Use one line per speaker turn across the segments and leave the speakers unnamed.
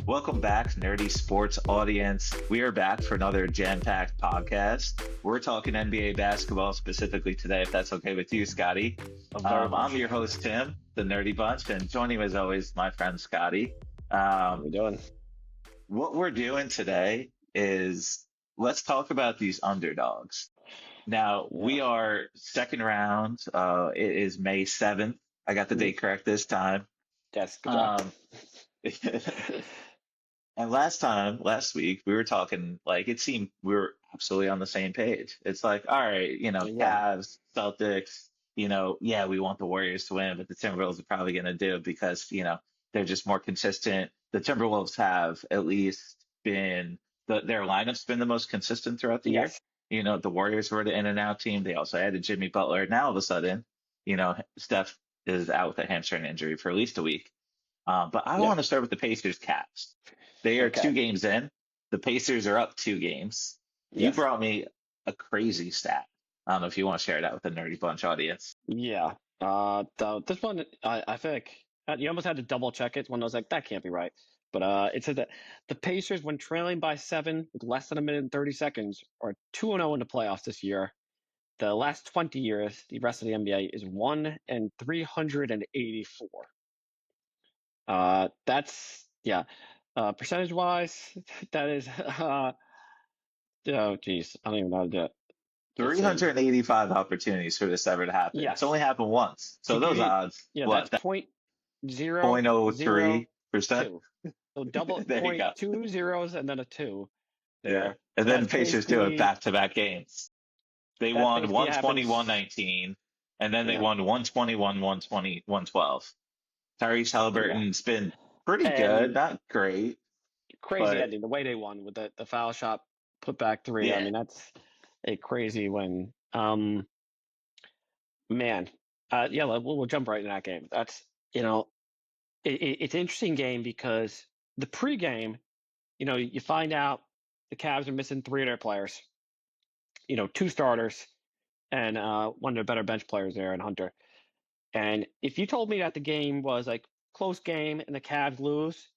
Welcome back, Nerdy Sports audience. We are back for another jam-packed podcast. We're talking NBA basketball specifically today, if that's okay with you, Scotty.
Very much.
I'm your host, Tim, the Nerdy Bunch, and joining me as always, my friend Scotty.
How we doing?
What we're doing today is let's talk about these underdogs. Now,
Yeah.
we are second round. It is May 7th. I got the date correct this time.
Yes, good job.
Um, And last week, we were talking like it seemed we were absolutely on the same page. It's like, all right,
Yeah.
Cavs, Celtics, yeah, we want the Warriors to win, but the Timberwolves are probably going to do it because, they're just more consistent. The Timberwolves have at least been their lineup's been the most consistent throughout the year.
Yes.
The Warriors were the in and out team. They also added Jimmy Butler. Now all of a sudden, Steph is out with a hamstring injury for at least a week. But I
Yep.
want to start with the Pacers Cavs. They are
Okay.
2 games in. The Pacers are up 2 games. You
Yes.
brought me a crazy stat. I don't know if you want to share that with the Nerdy Bunch audience.
Yeah. This one, I think you almost had to double check it when I was like, that can't be right. But it said that the Pacers, when trailing by 7 with less than a minute and 30 seconds, are 2-0 in the playoffs this year. The last 20 years, the rest of the NBA is 1 and 384. That's yeah. Percentage wise, that is oh geez, I don't even know how to do it. Let's see.
385 opportunities for this ever to happen. It's
Yes.
only happened once.
To
So
give
those
you,
odds,
yeah,
what,
that's
that
0.002.
0.03%?
So double
There you
point
go.
2 zeros and then a 2
Yeah.
there.
And
So
then
that's
Pacers do it
basically
back-to-back games. They won
happens.
121-19, and then they
Yeah.
won 121, 120, 112. Tyrese
Yeah.
Halliburton's been pretty good,
And
not great,
crazy
but
ending, the way they won with the foul shot put back three. I
yeah,
mean, that's a crazy win. Man. Yeah, we'll jump right in that game. That's, you know, it's an interesting game because the pregame, you find out the Cavs are missing 3 of their players, 2 starters and one of their better bench players there in Hunter. And if you told me that the game was like close game and the Cavs lose,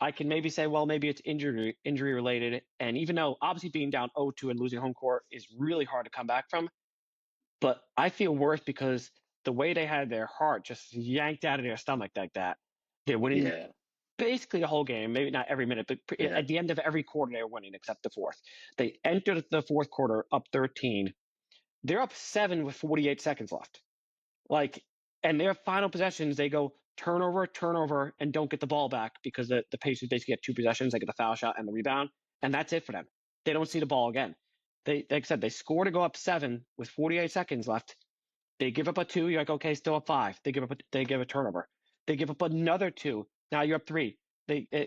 I can maybe say, well, maybe it's injury related. And even though obviously being down 0-2 and losing home court is really hard to come back from, but I feel worse because the way they had their heart just yanked out of their stomach like that, they're winning
yeah,
basically the whole game, maybe not every minute, but
yeah,
at the end of every quarter, they were winning except the fourth. They entered the fourth quarter up 13. They're up 7 with 48 seconds left. Like, and their final possessions, they go turnover, and don't get the ball back because the Pacers basically get 2 possessions. They get the foul shot and the rebound, and that's it for them. They don't see the ball again. Like I said, they score to go up 7 with 48 seconds left. They give up a 2. You're like, okay, still up 5. They give a turnover. They give up another 2. Now you're up 3.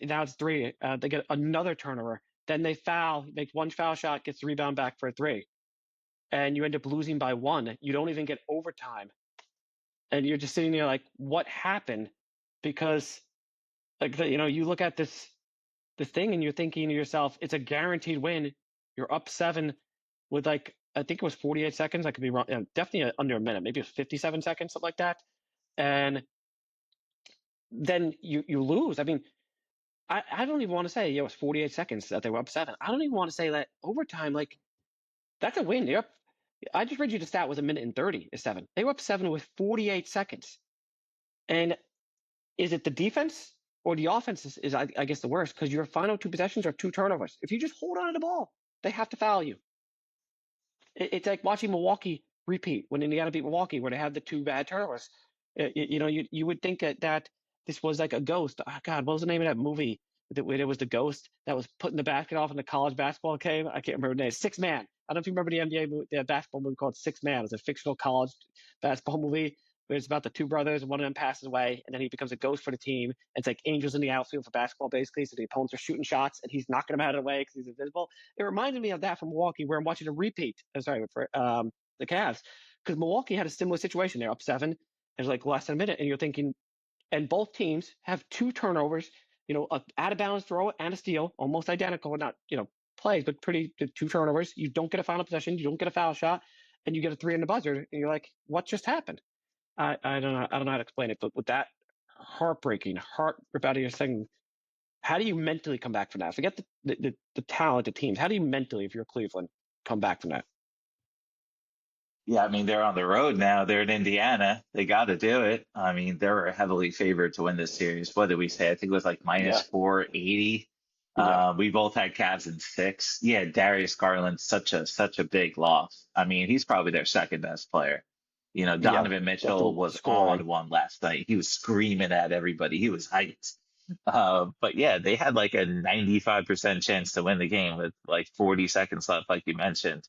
Now it's 3. They get another turnover. Then they foul, make one foul shot, gets the rebound back for a 3, and you end up losing by 1. You don't even get overtime, and you're just sitting there like, what happened? Because like you look at this thing and you're thinking to yourself, it's a guaranteed win. You're up 7 with like I think it was 48 seconds. I could be wrong. Definitely under a minute, maybe it was 57 seconds, something like that. And then you lose. I mean, I don't even want to say it was 48 seconds that they were up 7. I don't even want to say that overtime. Like that's a win. They're up. I just read you the stat was a minute and 30 is 7. They were up 7 with 48 seconds. And is it the defense or the offense is I guess the worst because your final 2 possessions are 2 turnovers. If you just hold on to the ball, they have to foul you. It's like watching Milwaukee repeat when Indiana beat Milwaukee, where they had the 2 bad turnovers. You would think that this was like a ghost. Oh, God, what was the name of that movie? Where there was the ghost that was putting the basket off in the college basketball game. I can't remember the name. 6 Man. I don't know if you remember the NBA movie, the basketball movie called 6 Man. It's a fictional college basketball movie where it's about the 2 brothers and one of them passes away and then he becomes a ghost for the team. It's like angels in the outfield for basketball, basically. So the opponents are shooting shots and he's knocking them out of the way because he's invisible. It reminded me of that from Milwaukee, where I'm watching a repeat. Sorry, for the Cavs, because Milwaukee had a similar situation. They're up 7. There's like less than a minute, and you're thinking, and both teams have 2 turnovers. A out of bounds throw and a steal, almost identical, not plays, but pretty 2 turnovers. You don't get a final possession, you don't get a foul shot, and you get a 3 in the buzzer, and you're like, what just happened? I don't know how to explain it, but with that heartbreaking, heart rip out of your thing How do you mentally come back from that? Forget the talent, the teams. How do you mentally, if you're Cleveland, come back from that?
Yeah, I mean, they're on the road now. They're in Indiana. They got to do it. I mean, they're heavily favored to win this series. What did we say? I think it was like minus
Yeah,
480.
yeah,
We both had Cavs in six. Yeah, Darius Garland's such a big loss. I mean, he's probably their second best player.
yeah.
Donovan Mitchell
Definitely
was
scoring.
on one last night. He was screaming at everybody. He was hyped. But yeah, they had like a 95% chance to win the game with like 40 seconds left, like you mentioned.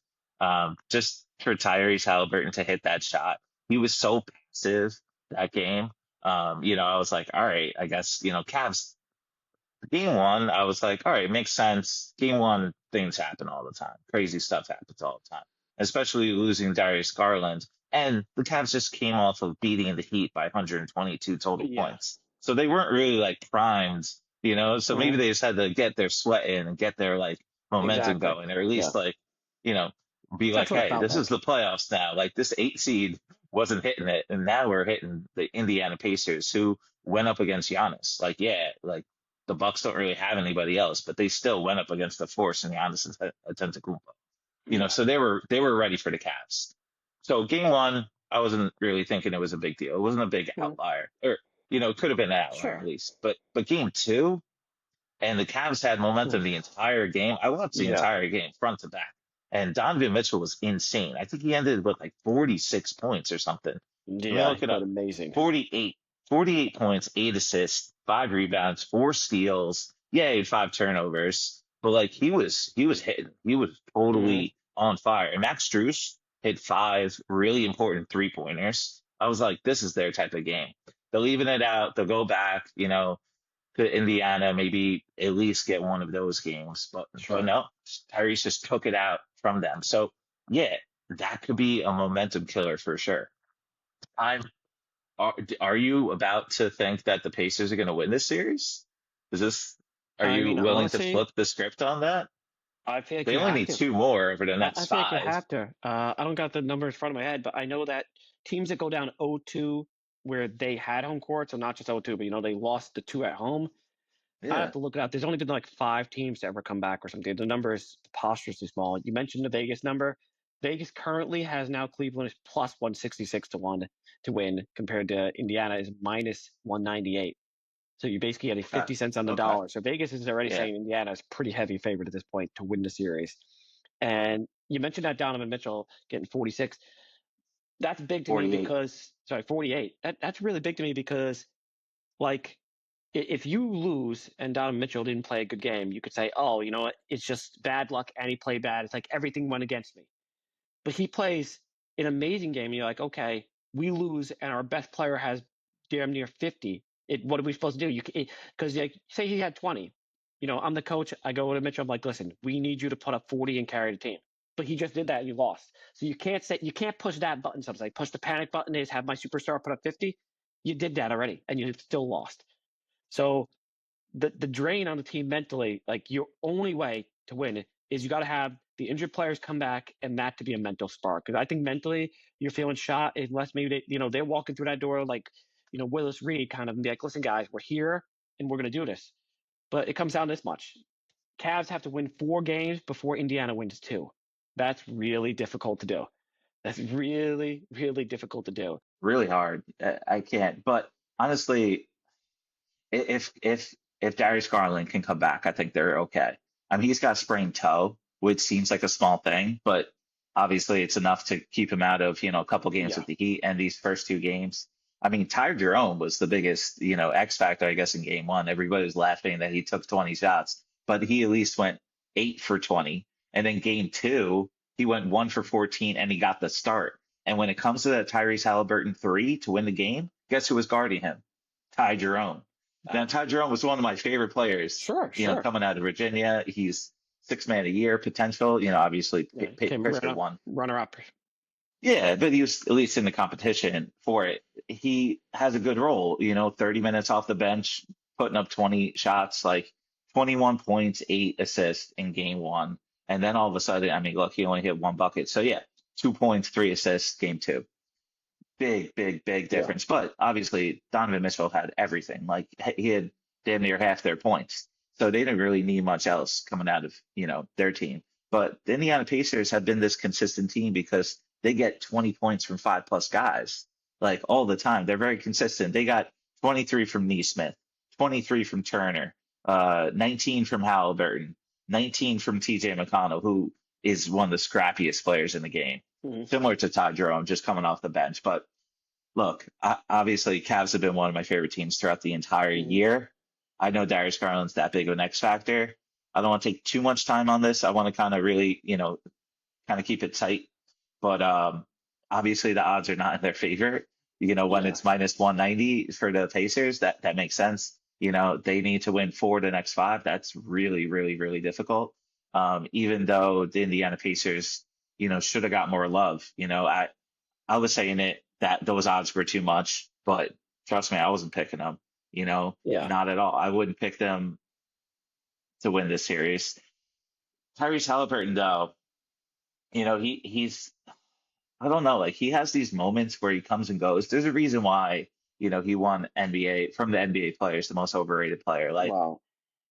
Just for Tyrese Halliburton to hit that shot, he was so passive that game. I was like, all right, I guess, Cavs game one, I was like, all right, makes sense. Game one, things happen all the time. Crazy stuff happens all the time, especially losing Darius Garland. And the Cavs just came off of beating the Heat by 122 total
Yeah.
points. So they weren't really like primed, so maybe
Hmm.
they just had to get their sweat in and get their like momentum
Exactly.
going, or at
Yeah.
least like, you know, be like,
That's what it
hey,
felt
this is
like.
the playoffs now. Like this eight seed wasn't hitting it. And now we're hitting the Indiana Pacers who went up against Giannis. Like, yeah, like the Bucks don't really have anybody else, but they still went up against the force and Giannis Antetokounmpo.
Yeah.
So they were ready for the Cavs. So game one, I wasn't really thinking it was a big deal. It wasn't a big
Mhm.
outlier, or it could have been an outlier at
Sure.
least. But game two, and the Cavs had momentum the
Oof.
entire game. I watched the
Yeah.
entire game front to back, and Donovan Mitchell was insane. I think he ended with like 46 points or something. Let me
Yeah.
look
He
it
played
up.
amazing.
48, 48 points, 8 assists, 5 rebounds, 4 steals. Yeah, he had 5 turnovers, but like he was hitting. He was
Hmm.
totally on fire. And Max Strus hit 5 really important 3 pointers. I was like, this is their type of game. They'll even it out. They'll go back, to Indiana, maybe at least get one of those games. But
Sure.
no, Tyrese just took it out from them. So yeah, that could be a momentum killer for sure. I'm are you about to think that the Pacers are going to win this series? Is this Are
I
you
mean,
willing to
honestly,
flip the script on that?
I feel like
They
you
only
have
need
to.
two more over the
I
next
feel like you
five.
have to. I don't got the numbers in front of my head, but I know that teams that go down 0-2 where they had home court, so not just 0-2, but they lost the two at home. I have
Yeah.
to look it up. There's only been like five teams to ever come back or something. The number is preposterously small. You mentioned the Vegas number. Vegas currently has now Cleveland is plus 166 to 1 to win compared to Indiana is minus 198. So you basically get a
Uh,
50 cents on the
okay.
dollar. So Vegas is already
Yeah.
saying Indiana is pretty heavy favorite at this point to win the series. And you mentioned that Donovan Mitchell getting 46. That's big to me
48.
because, sorry, 48. That's really big to me because, like, if you lose and Donovan Mitchell didn't play a good game, you could say, oh, you know what? It's just bad luck and he played bad. It's like everything went against me. But he plays an amazing game. And you're like, okay, we lose and our best player has damn near 50. What are we supposed to do? Because like, say he had 20. I'm the coach. I go to Mitchell. I'm like, listen, we need you to put up 40 and carry the team. But he just did that and you lost. So you can't push that button. Something like push the panic button is have my superstar put up 50. You did that already and you still lost. So the drain on the team mentally, like your only way to win is you got to have the injured players come back and that to be a mental spark. Because I think mentally you're feeling shot unless maybe they're walking through that door like Willis Reed kind of and be like, listen guys, we're here and we're gonna do this. But it comes down to this much: Cavs have to win 4 games before Indiana wins two. That's really difficult to do. That's really really difficult to do.
Really hard. I can't. But honestly, if Darius Garland can come back, I think they're okay. I mean, he's got a sprained toe, which seems like a small thing, but obviously it's enough to keep him out of, a couple games
Yeah.
with the Heat and these first two games. I mean, Ty Jerome was the biggest, X factor, I guess, in game one. Everybody was laughing that he took 20 shots, but he at least went 8 for 20. And then game two, he went 1 for 14 and he got the start. And when it comes to that Tyrese Halliburton three to win the game, guess who was guarding him? Ty Jerome.
Uh,
Now, Ty Jerome was one of my favorite players,
sure, sure.
coming out of Virginia. He's six man a year potential. Obviously
Yeah, came
Pittsburgh won.
runner up.
Yeah, but he was at least in the competition for it. He has a good role, 30 minutes off the bench, putting up 20 shots, like 21 points, 8 assists in game one. And then all of a sudden, I mean, look, he only hit one bucket. So yeah, 2 points, 3 assists, game two. Big, big, big
Yeah.
difference. But obviously, Donovan Mitchell had everything. Like he had damn near half their points. So they didn't really need much else coming out of, their team. But the Indiana Pacers have been this consistent team because they get 20 points from 5+ guys, like all the time. They're very consistent. They got 23 from Neesmith, 23 from Turner, 19 from Halliburton, 19 from TJ McConnell, who is one of the scrappiest players in the game,
Mhm.
similar to Todd Jerome, just coming off the bench. But look, obviously, Cavs have been one of my favorite teams throughout the entire
Mhm.
year. I know Darius Garland's that big of an X factor. I don't want to take too much time on this. I want to kind of really, kind of keep it tight. But obviously, the odds are not in their favor. When
Yeah.
it's minus 190 for the Pacers, that makes sense. They need to win 4 the next 5. That's really, really, really difficult. Even though the Indiana Pacers, should have got more love. I was saying it that those odds were too much, but trust me, I wasn't picking them,
Yeah.
not at all. I wouldn't pick them to win this series. Tyrese Halliburton, though, he's I don't know, like he has these moments where he comes and goes. There's a reason why, he won NBA from the NBA players, the most overrated player. Like
Wow.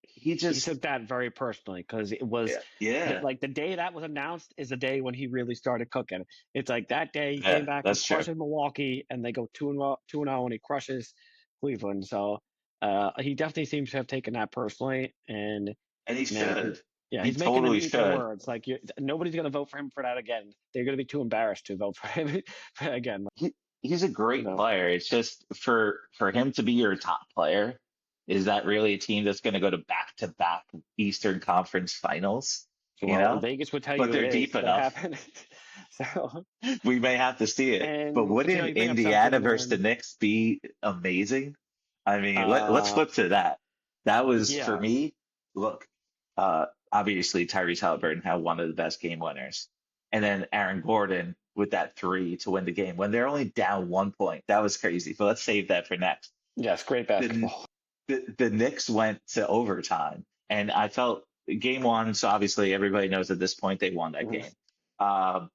he
He
just,
took that very personally because it was
yeah, yeah,
like the day that was announced is the day when he really started cooking. It's like that day he came
yeah,
back from
that's true.
crushing Milwaukee and they go 2-0 and he crushes Cleveland. So he definitely seems to have taken that personally. And
And he
man,
should.
yeah,
He
he's making them
totally
eat their
should.
words. Like nobody's going to vote for him for that again. They're going to be too embarrassed to vote for him again.
he he's a
You
great
know,
player. It's just for him to be your top player, is that really a team that's going to go to back Eastern Conference Finals? You
well,
know,
Vegas would tell
but
you it
they're
is
deep
what
enough.
happened. So,
We may have to see it. But
and
wouldn't
you bring up Celtics,
Indiana versus the
man.
Knicks be amazing? I mean, let's
Uh,
flip to that. That was for
yeah,
me. Look, obviously Tyrese Halliburton had one of the best game winners, and then Aaron Gordon with that three to win the game when they're only down 1 point. That was crazy. But let's save that for next.
yes, great
The
basketball.
the Knicks went to overtime, and I felt game one. So obviously everybody knows at this point they won that
Mhm.
game. Uh,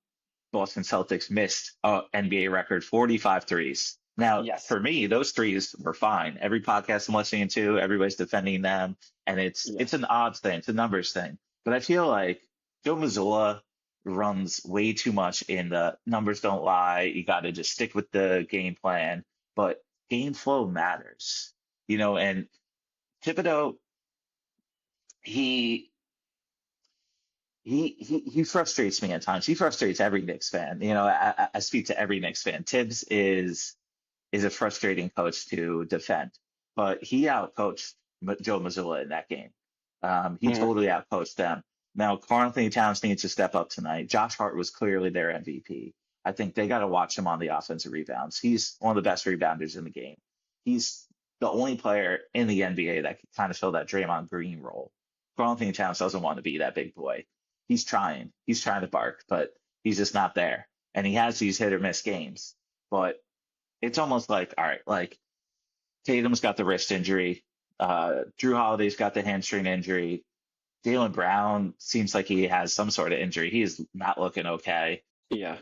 Boston Celtics missed a NBA record 45 threes. Now,
Yes,
for me, those threes were fine. Every podcast I'm listening to, everybody's defending them, and it's
yes.
an odds thing, it's a numbers thing. But I feel like Joe Mazzulla runs way too much in the numbers don't lie. You got to just stick with the game plan, but game flow matters, and Thibodeau, he he frustrates me at times. He frustrates every Knicks fan. I speak to every Knicks fan. Tibbs is a frustrating coach to defend, but he outcoached Joe Mazzulla in that game. He
Mhm.
totally outcoached them. Now, Karl Anthony Towns needs to step up tonight. Josh Hart was clearly their MVP. I think they got to watch him on the offensive rebounds. He's one of the best rebounders in the game. He's the only player in the NBA that can kind of fill that Draymond Green role. Karl Anthony Towns doesn't want to be that big boy. He's trying. He's trying to bark, but he's just not there. And he has these hit or miss games. But it's almost like, all right, like Tatum's got the wrist injury. Drew Holiday's got the hamstring injury. Jaylen Brown seems like he has some sort of injury. He is not looking okay,
Yeah.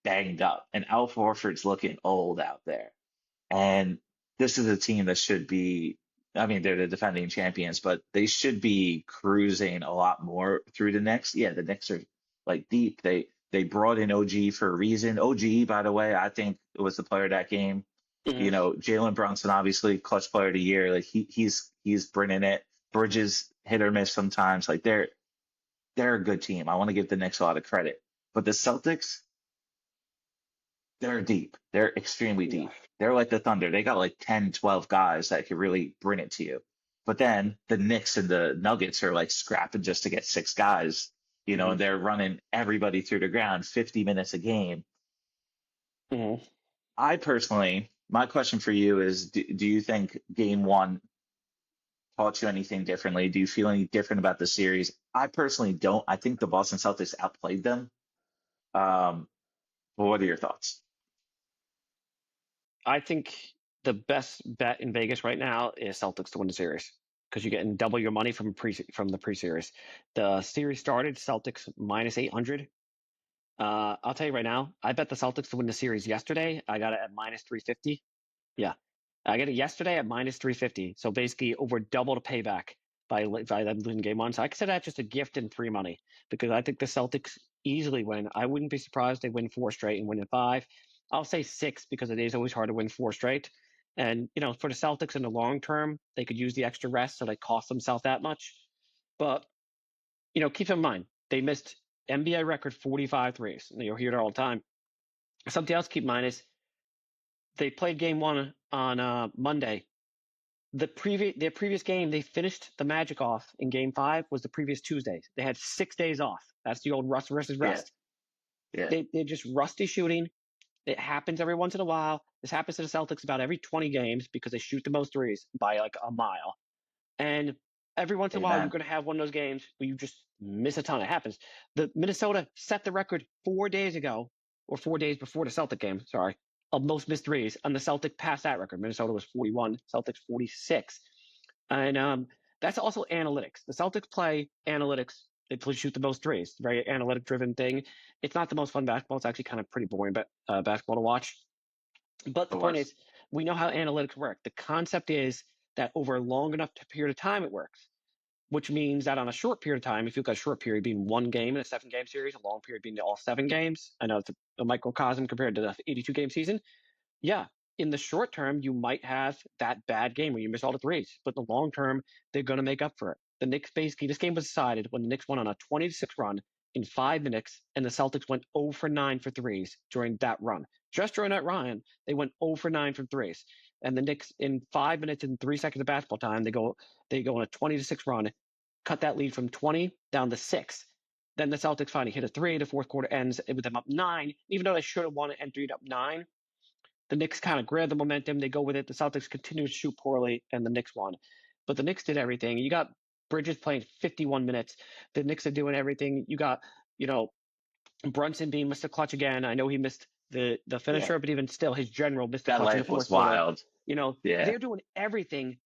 banged up. And Al Horford's looking old out there. And this is a team that should be, I mean, they're the defending champions, but they should be cruising a lot more through the Knicks. Yeah, the Knicks are like deep. They brought in OG for a reason. OG, by the way, I think was the player of that game.
Mhm.
Jalen Brunson, obviously clutch player of the year. Like he's bringing it. Bridges hit or miss sometimes. Like they're a good team. I want to give the Knicks a lot of credit. But the Celtics, they're deep. They're extremely
Yeah.
deep. They're like the Thunder. They got like 10, 12 guys that could really bring it to you. But then the Knicks and the Nuggets are like scrapping just to get 6 guys,
Mhm.
and they're running everybody through the ground 50 minutes a game.
Mhm.
I personally, my question for you is, do you think game one taught you anything differently? Do you feel any different about the series? I personally don't. I think the Boston Celtics outplayed them. Um, but what are your thoughts?
I think the best bet in Vegas right now is Celtics to win the series because you're getting double your money from the pre-series. The series started Celtics minus 800. I'll tell you right now, I bet the Celtics to win the series yesterday. I got it at minus 350. Yeah. I got it yesterday at minus 350. So basically over double the payback. by them losing game one. So I consider that just a gift and free money because I think the Celtics easily win. I wouldn't be surprised they win 4 straight and win in 5. I'll say 6 because it is always hard to win 4 straight. And, for the Celtics in the long term, they could use the extra rest so they cost themselves that much. But, keep in mind, they missed NBA record 45 threes. And you'll hear it all the time. Something else to keep in mind is they played game 1 on Monday. Their previous game, they finished the Magic off in game 5 was the previous Tuesday. They had 6 days off. That's the old rust versus rest.
Yeah.
They're just rusty shooting. It happens every once in a while. This happens to the Celtics about every 20 games because they shoot the most threes by like a mile. And every once in a while, you're going to have one of those games where you just miss a ton. It happens. The Minnesota set the record 4 days ago, or 4 days before the Celtic game, sorry, of most missed threes. And the Celtic passed that record. Minnesota was 41, Celtics 46. And that's also analytics. The Celtics play analytics. They shoot the most threes. It's a very analytic-driven thing. It's not the most fun basketball. It's actually kind of pretty boring basketball to watch. But the point is, we know how analytics work. The concept is that over a long enough period of time, it works, which means that on a short period of time, if you've got a short period being 1 game in a 7-game series, a long period being all 7 games, I know it's a microcosm compared to the 82-game season. Yeah, in the short term, you might have that bad game where you miss all the threes. But in the long term, they're going to make up for it. The Knicks basically, this game was decided when the Knicks went on a 20-6 run in 5 minutes, and the Celtics went 0 for 9 for threes during that run. Just during that run, they went 0 for 9 for threes. And the Knicks, in 5 minutes and 3 seconds of basketball time, they go on a 20-6 run, cut that lead from 20 down to 6. Then the Celtics finally hit a 3. The fourth quarter ends with them up 9. Even though they should have won it and ended up 9, the Knicks kind of grab the momentum. They go with it. The Celtics continue to shoot poorly, and the Knicks won. But the Knicks did everything. You got Bridges playing 51 minutes. The Knicks are doing everything. You got, Brunson being Mr. Clutch again. I know he missed the finisher, but even still, his general missed the clutch.
That life was wild.
They're doing everything.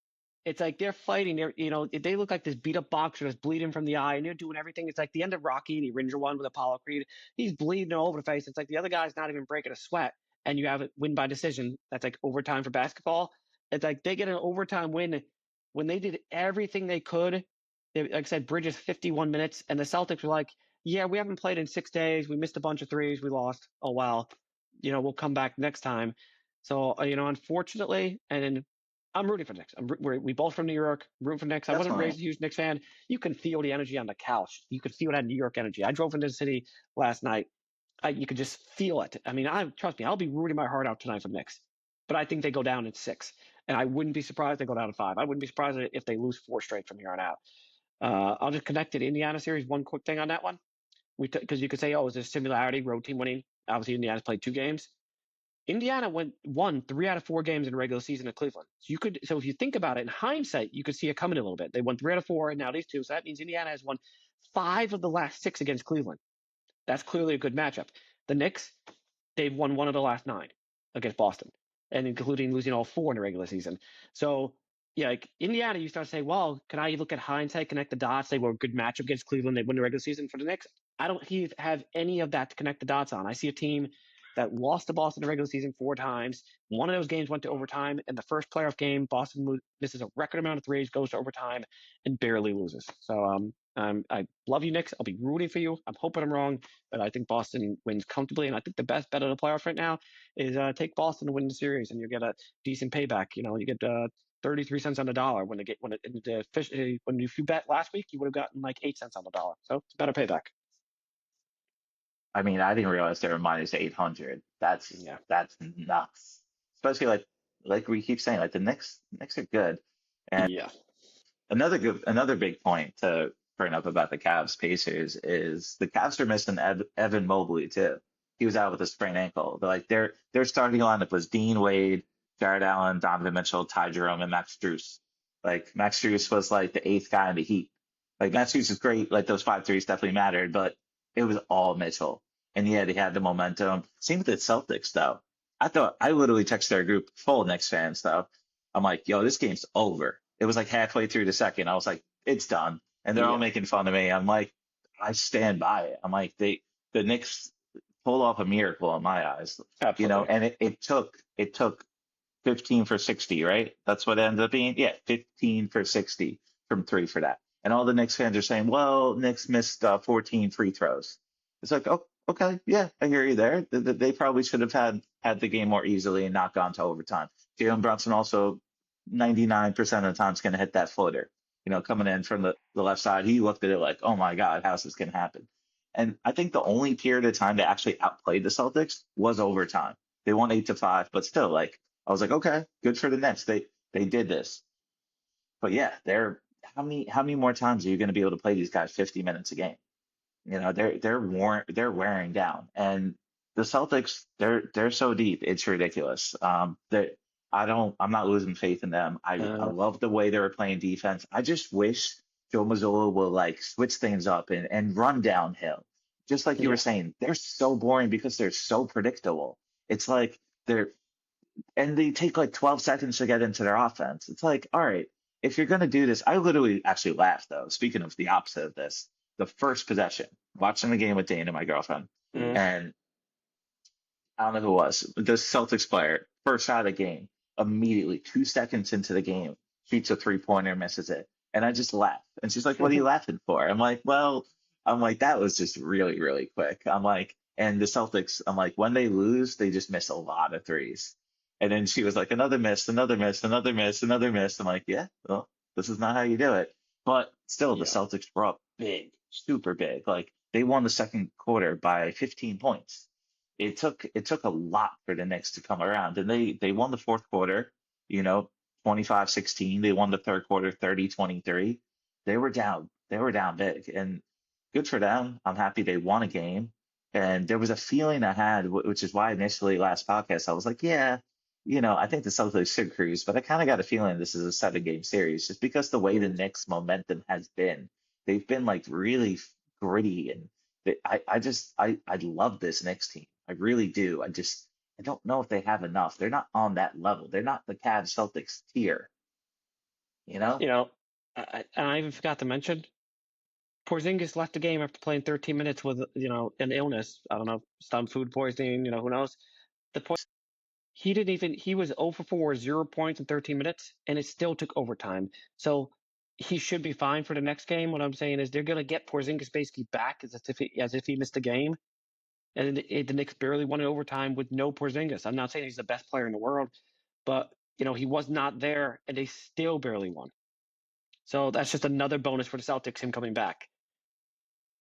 It's like they're fighting. They look like this beat up boxer that's bleeding from the eye, and they're doing everything. It's like the end of Rocky, the original one with Apollo Creed. He's bleeding all over the face. It's like the other guy's not even breaking a sweat, and you have it win by decision. That's like overtime for basketball. It's like they get an overtime win when they did everything they could. Like I said, Bridges 51 minutes, and the Celtics were like, yeah, we haven't played in 6 days. We missed a bunch of threes. We lost. Oh, well, we'll come back next time. So, unfortunately, and I'm rooting for the Knicks. We both from New York, rooting for the Knicks. I wasn't raised a huge Knicks fan. You can feel the energy on the couch. You could feel that New York energy. I drove into the city last night. You could just feel it. I mean, trust me, I'll be rooting my heart out tonight for the Knicks. But I think they go down in 6. And I wouldn't be surprised if they go down in 5. I wouldn't be surprised if they lose 4 straight from here on out. I'll just connect to the Indiana series. One quick thing on that one. Because you could say, is there similarity, road team winning? Obviously, Indiana's played 2 games. Indiana won 3 out of 4 games in the regular season at Cleveland. So if you think about it in hindsight, you could see it coming a little bit. They won 3 out of 4, and now these 2. So that means Indiana has won 5 of the last 6 against Cleveland. That's clearly a good matchup. The Knicks, they've won 1 of the last 9 against Boston, and including losing all 4 in the regular season. So, like Indiana, you start to say, well, can I look at hindsight, connect the dots? They were a good matchup against Cleveland. They win the regular season. For the Knicks, I don't have any of that to connect the dots on. I see a team that lost to Boston in the regular season 4 times. One of those games went to overtime. In the first playoff game, Boston misses a record amount of threes, goes to overtime, and barely loses. So I love you, Knicks. I'll be rooting for you. I'm hoping I'm wrong, but I think Boston wins comfortably. And I think the best bet of the playoffs right now is take Boston to win the series, and you get a decent payback. You get 33 cents on the dollar when you bet last week, you would have gotten like 8 cents on the dollar. So it's a better payback.
I mean, I didn't realize they were minus 800. That's nuts. Especially like we keep saying, like the Knicks are good. And another big point to bring up about the Cavs Pacers is the Cavs are missing Evan Mobley too. He was out with a sprained ankle. But like their starting lineup was Dean Wade, Jared Allen, Donovan Mitchell, Ty Jerome, and Max Strus. Like Max Strus was like the 8th guy in the Heat. Like Max Strus is great. Like those 5 threes definitely mattered, but it was all Mitchell. And yeah, they had the momentum. Same with the Celtics, though. I literally texted our group full of Knicks fans, though. I'm like, yo, this game's over. It was like halfway through the second. I was like, it's done. And they're all making fun of me. I'm like, I stand by it. I'm like, the Knicks pulled off a miracle in my eyes.
Absolutely.
And it took 15 for 60, right? That's what it ended up being. Yeah, 15 for 60 from three for that. And all the Knicks fans are saying, well, Knicks missed 14 free throws. It's like, oh, okay, yeah, I hear you there. They probably should have had the game more easily and not gone to overtime. Jalen Brunson also 99% of the time is going to hit that floater. Coming in from the left side, he looked at it like, oh my God, how's this going to happen? And I think the only period of time they actually outplayed the Celtics was overtime. They won 8-5, but still, like, I was like, okay, good for the Nets. They did this. But yeah, they're how many more times are you going to be able to play these guys 50 minutes a game? They're wearing down, and the Celtics they're so deep, it's ridiculous. That I'm not losing faith in them. I
Uh,
love the way they were playing defense. I just wish Joe Mazzulla will like switch things up and run downhill. Just like you were
yeah,
saying, they're so boring because they're so predictable. It's like they're and they take like 12 seconds to get into their offense. It's like, all right, if you're going to do this, I literally actually laughed though. Speaking of the opposite of this, the first possession, watching the game with Dana, my girlfriend,
mm,
and I don't know who it was, the Celtics player, first shot of the game, immediately 2 seconds into the game, shoots a 3-pointer, misses it. And I just laughed. And she's like, what are you laughing for? I'm like, well, I'm like, that was just really, really quick. I'm like, and the Celtics, I'm like, when they lose, they just miss a lot of threes. And then she was like, another miss, another miss, another miss, another miss. I'm like, yeah, well, this is not how you do it. But still, the
yeah,
Celtics were up big, super big. Like they won the second quarter by 15 points. It took a lot for the Knicks to come around, and they won the fourth quarter, you know, 25-16. They won the third quarter 30-23. They were down big, and good for them. I'm happy they won a game. And there was a feeling I had, which is why initially last podcast I was like, yeah, I think the Celtics should cruise, but I kind of got a feeling this is a 7-game series just because the way the Knicks momentum has been. They've been like really gritty, and I love this Knicks team. I really do. I don't know if they have enough. They're not on that level. They're not the Cavs Celtics tier, you know?
you know, I even forgot to mention Porzingis left the game after playing 13 minutes with an illness. I don't know, some food poisoning. Who knows? The point he was 0 for 4, 0 points in 13 minutes, and it still took overtime. So he should be fine for the next game. What I'm saying is they're gonna get Porzingis basically back as if he missed a game. And the Knicks barely won in overtime with no Porzingis. I'm not saying he's the best player in the world, but he was not there, and they still barely won. So that's just another bonus for the Celtics, him coming back.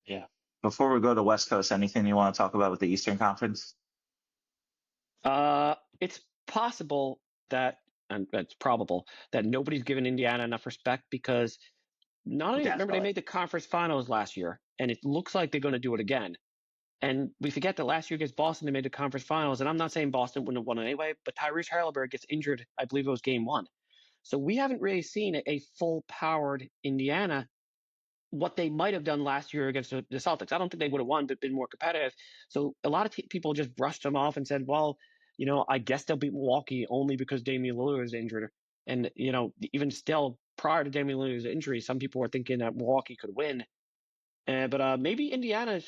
Yeah. Before we go to West Coast, anything you want to talk about with the Eastern Conference?
It's possible that, and it's probable that nobody's given Indiana enough respect because not only remember they
Definitely.
made the conference finals last year, and it looks like they're going to do it again. And we forget that last year against Boston, they made the conference finals. And I'm not saying Boston wouldn't have won anyway, but Tyrese Halliburton gets injured. I believe it was game one. So we haven't really seen a full powered Indiana, what they might have done last year against the Celtics. I don't think they would have won, but been more competitive. So a lot of people just brushed them off and said, well, I guess they'll beat Milwaukee only because Damian Lillard is injured. And, even still, prior to Damian Lillard's injury, some people were thinking that Milwaukee could win. But maybe Indiana's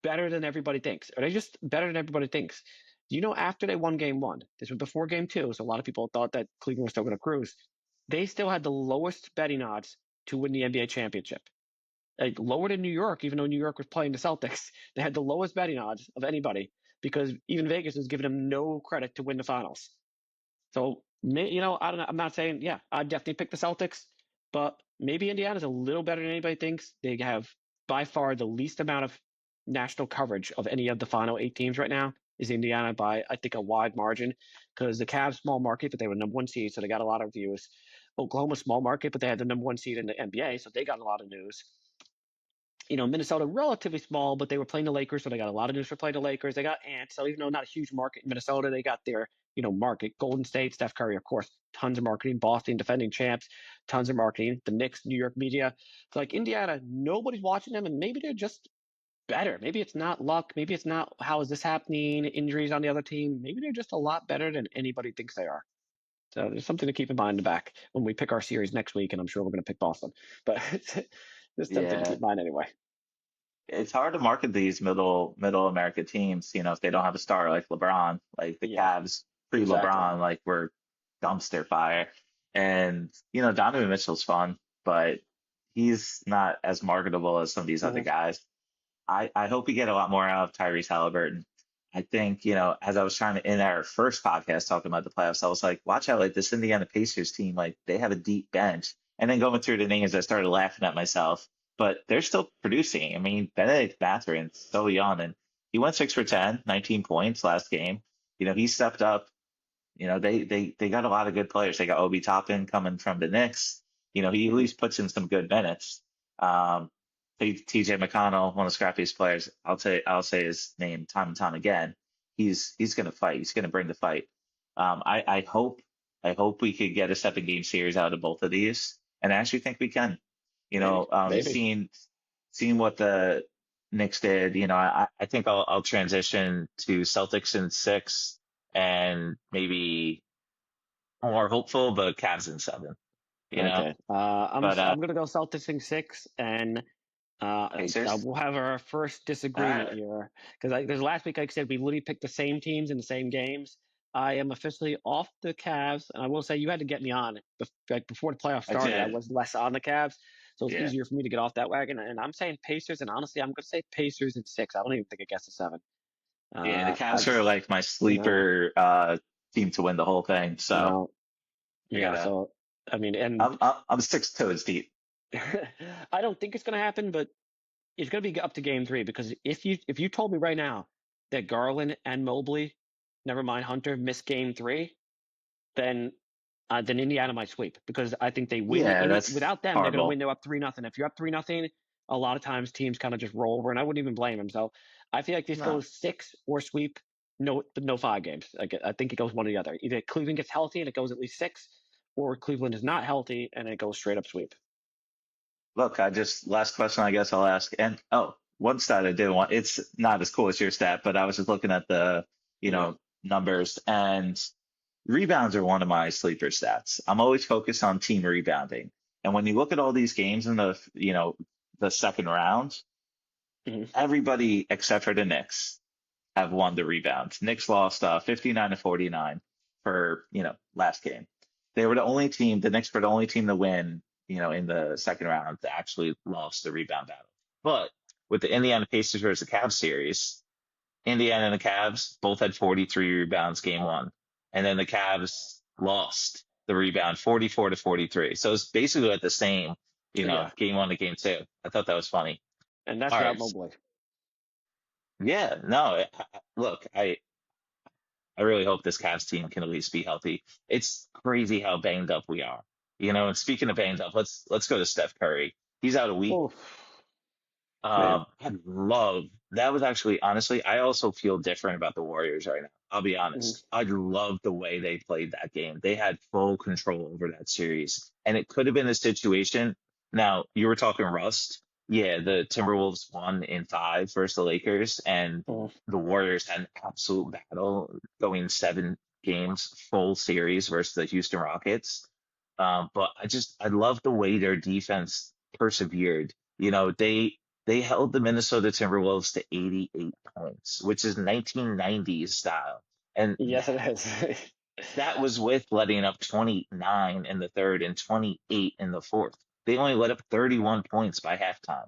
better than everybody thinks. Are they just better than everybody thinks? After they won game one, this was before game two, so a lot of people thought that Cleveland was still going to cruise. They still had the lowest betting odds to win the NBA championship. Like lower than New York, even though New York was playing the Celtics. They had the lowest betting odds of anybody because even Vegas was giving them no credit to win the finals. So, I don't know. I'm not saying, yeah, I'd definitely pick the Celtics, but maybe Indiana's a little better than anybody thinks. They have by far the least amount of national coverage of any of the final 8 teams right now is Indiana by, I think, a wide margin because the Cavs small market, but they were number one seed, so they got a lot of views. Oklahoma small market, but they had the number one seed in the NBA, so they got a lot of news. Minnesota relatively small, but they were playing the Lakers, so they got a lot of news for playing the Lakers. They got ants, so even though not a huge market in Minnesota, they got their market. Golden State, Steph Curry, of course, tons of marketing. Boston, defending champs, tons of marketing. The Knicks, New York media. It's like Indiana, nobody's watching them, and maybe they're just better. Maybe it's not luck. Maybe it's not how is this happening? Injuries on the other team. Maybe they're just a lot better than anybody thinks they are. So there's something to keep in mind in the back when we pick our series next week, and I'm sure we're going to pick Boston. But there's something to keep
Yeah.
in mind anyway.
It's hard to market these middle America teams, if they don't have a star like LeBron, like the
Yeah,
Cavs
exactly.
pre-LeBron, like were dumpster fire. And Donovan Mitchell's fun. but he's not as marketable as some of these other
Mhm.
guys. I hope we get a lot more out of Tyrese Halliburton. I think, as I was trying to in our first podcast talking about the playoffs, I was like, watch out, like this Indiana Pacers team, like they have a deep bench. And then going through the names, I started laughing at myself, but they're still producing. I mean, Benedict Mathurin's so young, and he went 6 for 10, 19 points last game. He stepped up. They got a lot of good players. They got Obi Toppin coming from the Knicks. He at
Mhm.
least puts in some good minutes. Um, TJ McConnell, one of the scrappiest players. I'll say his name time and time again. He's gonna fight. He's gonna bring the fight. I hope we could get a 7-game series out of both of these, and I actually think we can.
Maybe.
Seeing what the Knicks did. I think I'll transition to Celtics in 6 and maybe more hopeful, but Cavs in 7. You know,
Okay. I'm
but
I'm gonna go Celtics in 6, and
Pacers.
we'll have our first
All
disagreement
right.
here because last week, like I said, we literally picked the same teams in the same games. I am officially off the Cavs, and I will say you had to get me on. Like before the playoffs
I
started, I
did.
was less on the Cavs, so it's
Yeah.
easier for me to get off that wagon. And I'm saying Pacers, and honestly, I'm going to say Pacers in 6. I don't even think it gets to 7.
Yeah. The
I
Cavs are like my
no,
sleeper team to win the whole thing. So
no,
I
yeah.
gotta.
So I mean, and
I'm 6 toes deep.
I don't think it's going to happen, but it's going to be up to game 3 because if you told me right now that Garland and Mobley, never mind Hunter, miss game 3, then Indiana might sweep because I think they win.
Yeah, that's
Without them, they're going to win.
horrible.
They're up 3-0. If you're up 3-0, a lot of times teams kind of just roll over, and I wouldn't even blame them. So I feel like this
No.
goes 6 or sweep. No 5 games. Like I think it goes one or the other. Either Cleveland gets healthy and it goes at least 6, or Cleveland is not healthy and it goes straight up sweep.
Look, last question I guess I'll ask. And one stat I did want, it's not as cool as your stat, but I was just looking at the,
Yeah.
numbers, and rebounds are one of my sleeper stats. I'm always focused on team rebounding. And when you look at all these games in the second round,
Hmm.
everybody except for the Knicks have won the rebound. Knicks lost 59 to 49 for, last game. The Knicks were the only team to win, in the second round that actually lost the rebound battle. But with the Indiana Pacers versus the Cavs series, Indiana and the Cavs both had 43 rebounds game 1. And then the Cavs lost the rebound 44 to 43. So it's basically at the same,
Yeah,
game 1 to game 2. I thought that was funny.
and that's
All
without
right.
Mobley.
Yeah, no, look, I really hope this Cavs team can at least be healthy. It's crazy how banged up we are. And speaking of banged up, let's go to Steph Curry. He's out a week.
Oh man.
I'd love that was actually honestly, I also feel different about the Warriors right now. I'll be
Mhm.
honest. I love the way they played that game. They had full control over that series. And it could have been a situation. Now, you were talking rust. Yeah, the Timberwolves won in 5 versus the Lakers, and
Mhm.
the Warriors had an absolute battle going 7 games, full series versus the Houston Rockets. But I love the way their defense persevered. They held the Minnesota Timberwolves to 88 points, which is 1990s style. And
Yes, it is.
that was with letting up 29 in the third and 28 in the fourth. They only let up 31 points by halftime.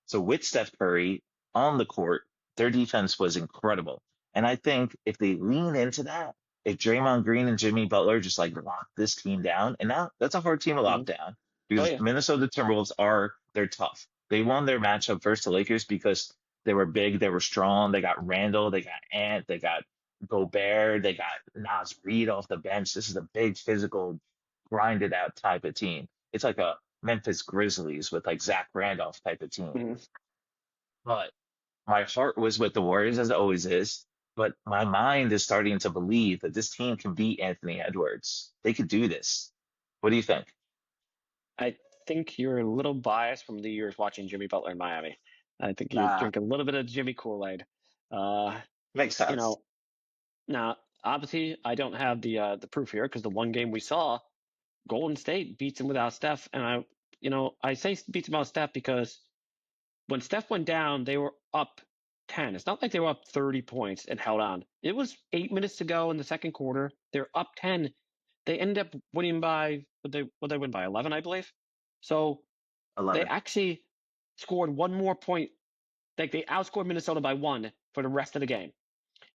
So with Steph Curry on the court, their defense was incredible. And I think if they lean into that, if Draymond Green and Jimmy Butler just like lock this team down, and now that's a hard team to lock
Mhm.
down
Oh
because
yeah.
Minnesota Timberwolves they're tough. They won their matchup versus the Lakers because they were big, they were strong. They got Randall, they got Ant, they got Gobert, they got Nas Reed off the bench. This is a big physical, grinded out type of team. It's like a Memphis Grizzlies with like Zach Randolph type of team.
Mhm.
But my heart was with the Warriors as it always is. But my mind is starting to believe that this team can beat Anthony Edwards. They could do this. What do you think?
I think you're a little biased from the years watching Jimmy Butler in Miami. I think you
Nah,
drink a little bit of Jimmy Kool-Aid. Uh,
makes
you
sense.
know, now obviously I don't have the proof here because the one game we saw, Golden State beats him without Steph, and I say beats him without Steph because when Steph went down, they were up 10. It's not like they were up 30 points and held on. It was 8 minutes to go in the second quarter. They're up 10. They ended up winning by, what they win by 11, I believe. So they
11.
actually scored one more point. Like they outscored Minnesota by 1 for the rest of the game.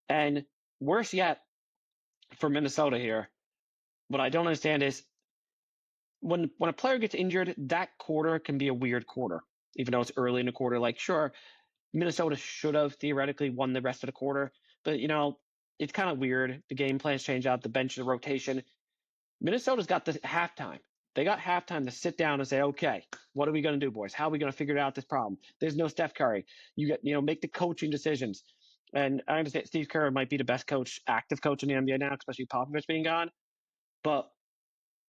And worse yet for Minnesota here, what I don't understand is when a player gets injured, that quarter can be a weird quarter, even though it's early in the quarter. Like, sure, Minnesota should have theoretically won the rest of the quarter, but it's kind of weird. The game plans change out, the bench, the rotation. Minnesota's got the halftime. They got halftime to sit down and say, okay, what are we going to do, boys? How are we going to figure out this problem? There's no Steph Curry. You get, make the coaching decisions. And I understand Steve Kerr might be the best coach, active coach in the NBA now, especially Popovich being gone. But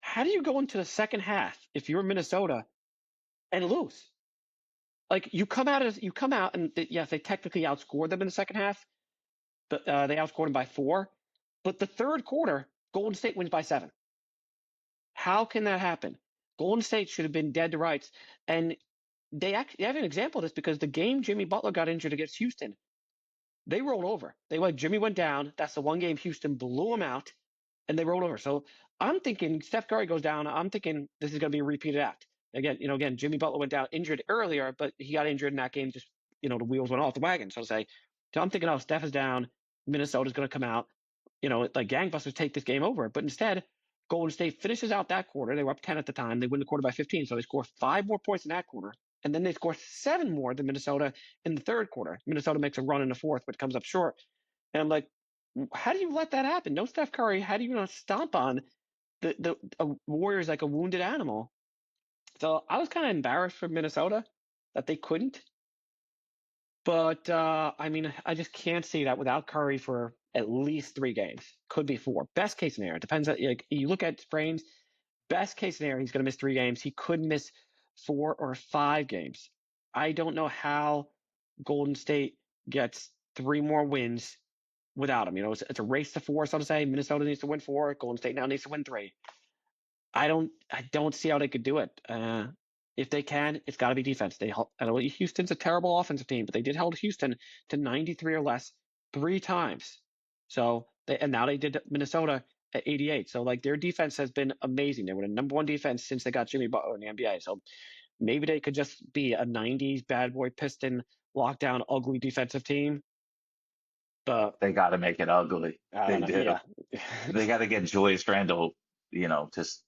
how do you go into the second half if you're Minnesota and lose? Like you come out and yes, they technically outscored them in the second half, but they outscored them by 4. But the third quarter, Golden State wins by 7. How can that happen? Golden State should have been dead to rights, and they actually have an example of this because the game Jimmy Butler got injured against Houston, they rolled over. Jimmy went down. That's the one game Houston blew him out, and they rolled over. So I'm thinking Steph Curry goes down. I'm thinking this is going to be a repeated act. Again, Jimmy Butler went down injured earlier, but he got injured in that game. Just the wheels went off the wagon, so to say. So I'm thinking, oh, Steph is down. Minnesota's going to come out, like gangbusters, take this game over. But instead, Golden State finishes out that quarter. They were up 10 at the time. They win the quarter by 15, so they score 5 more points in that quarter, and then they score 7 more than Minnesota in the third quarter. Minnesota makes a run in the fourth, but comes up short. And I'm like, how do you let that happen? No Steph Curry. How do you stomp on the Warriors like a wounded animal? So I was kind of embarrassed for Minnesota that they couldn't. But I just can't see that without Curry for at least 3 games. Could be 4. Best case scenario. Depends. Like you look at sprains. Best case scenario, he's going to miss 3 games. He could miss 4 or 5 games. I don't know how Golden State gets 3 more wins without him. It's a race to 4, so to say. Minnesota needs to win 4. Golden State now needs to win 3. I don't see how they could do it. If they can, it's got to be defense. I know Houston's a terrible offensive team, but they did hold Houston to 93 or less 3 times. So now they did Minnesota at 88. So like their defense has been amazing. They were the number 1 defense since they got Jimmy Butler in the NBA. So maybe they could just be a 90s bad boy Piston lockdown ugly defensive team. But
They got to make it ugly.
I
They
don't know.
do.
Yeah.
They got to get Julius Randle, just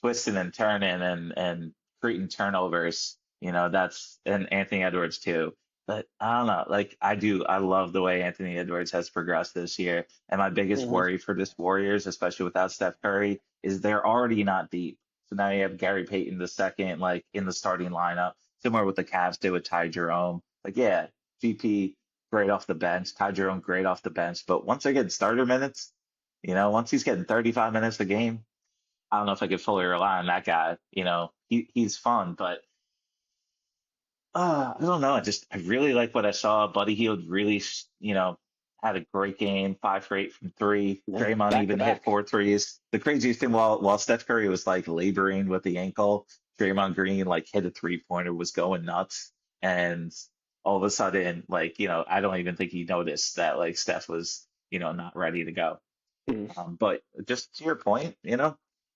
twisting and turning and creating turnovers. That's and Anthony Edwards too. But I don't know. Like I love the way Anthony Edwards has progressed this year. And my biggest
Mhm.
worry for this Warriors, especially without Steph Curry, is they're already not deep. So now you have Gary Payton the second, like in the starting lineup, similar with the Cavs did with Ty Jerome. Like, yeah, GP great off the bench, Ty Jerome great off the bench. But once they get starter minutes, once he's getting 35 minutes a game, I don't know if I could fully rely on that guy. He's fun, but I don't know. I really like what I saw. Buddy Hield really, had a great game, 5 for 8 from 3.
Yeah.
Draymond
Back to
even hit
back.
4 threes. The craziest thing, while Steph Curry was like laboring with the ankle, Draymond Green like hit a 3-pointer, was going nuts, and all of a sudden, like I don't even think he noticed that like Steph was not ready to go.
Mm.
But just to your point,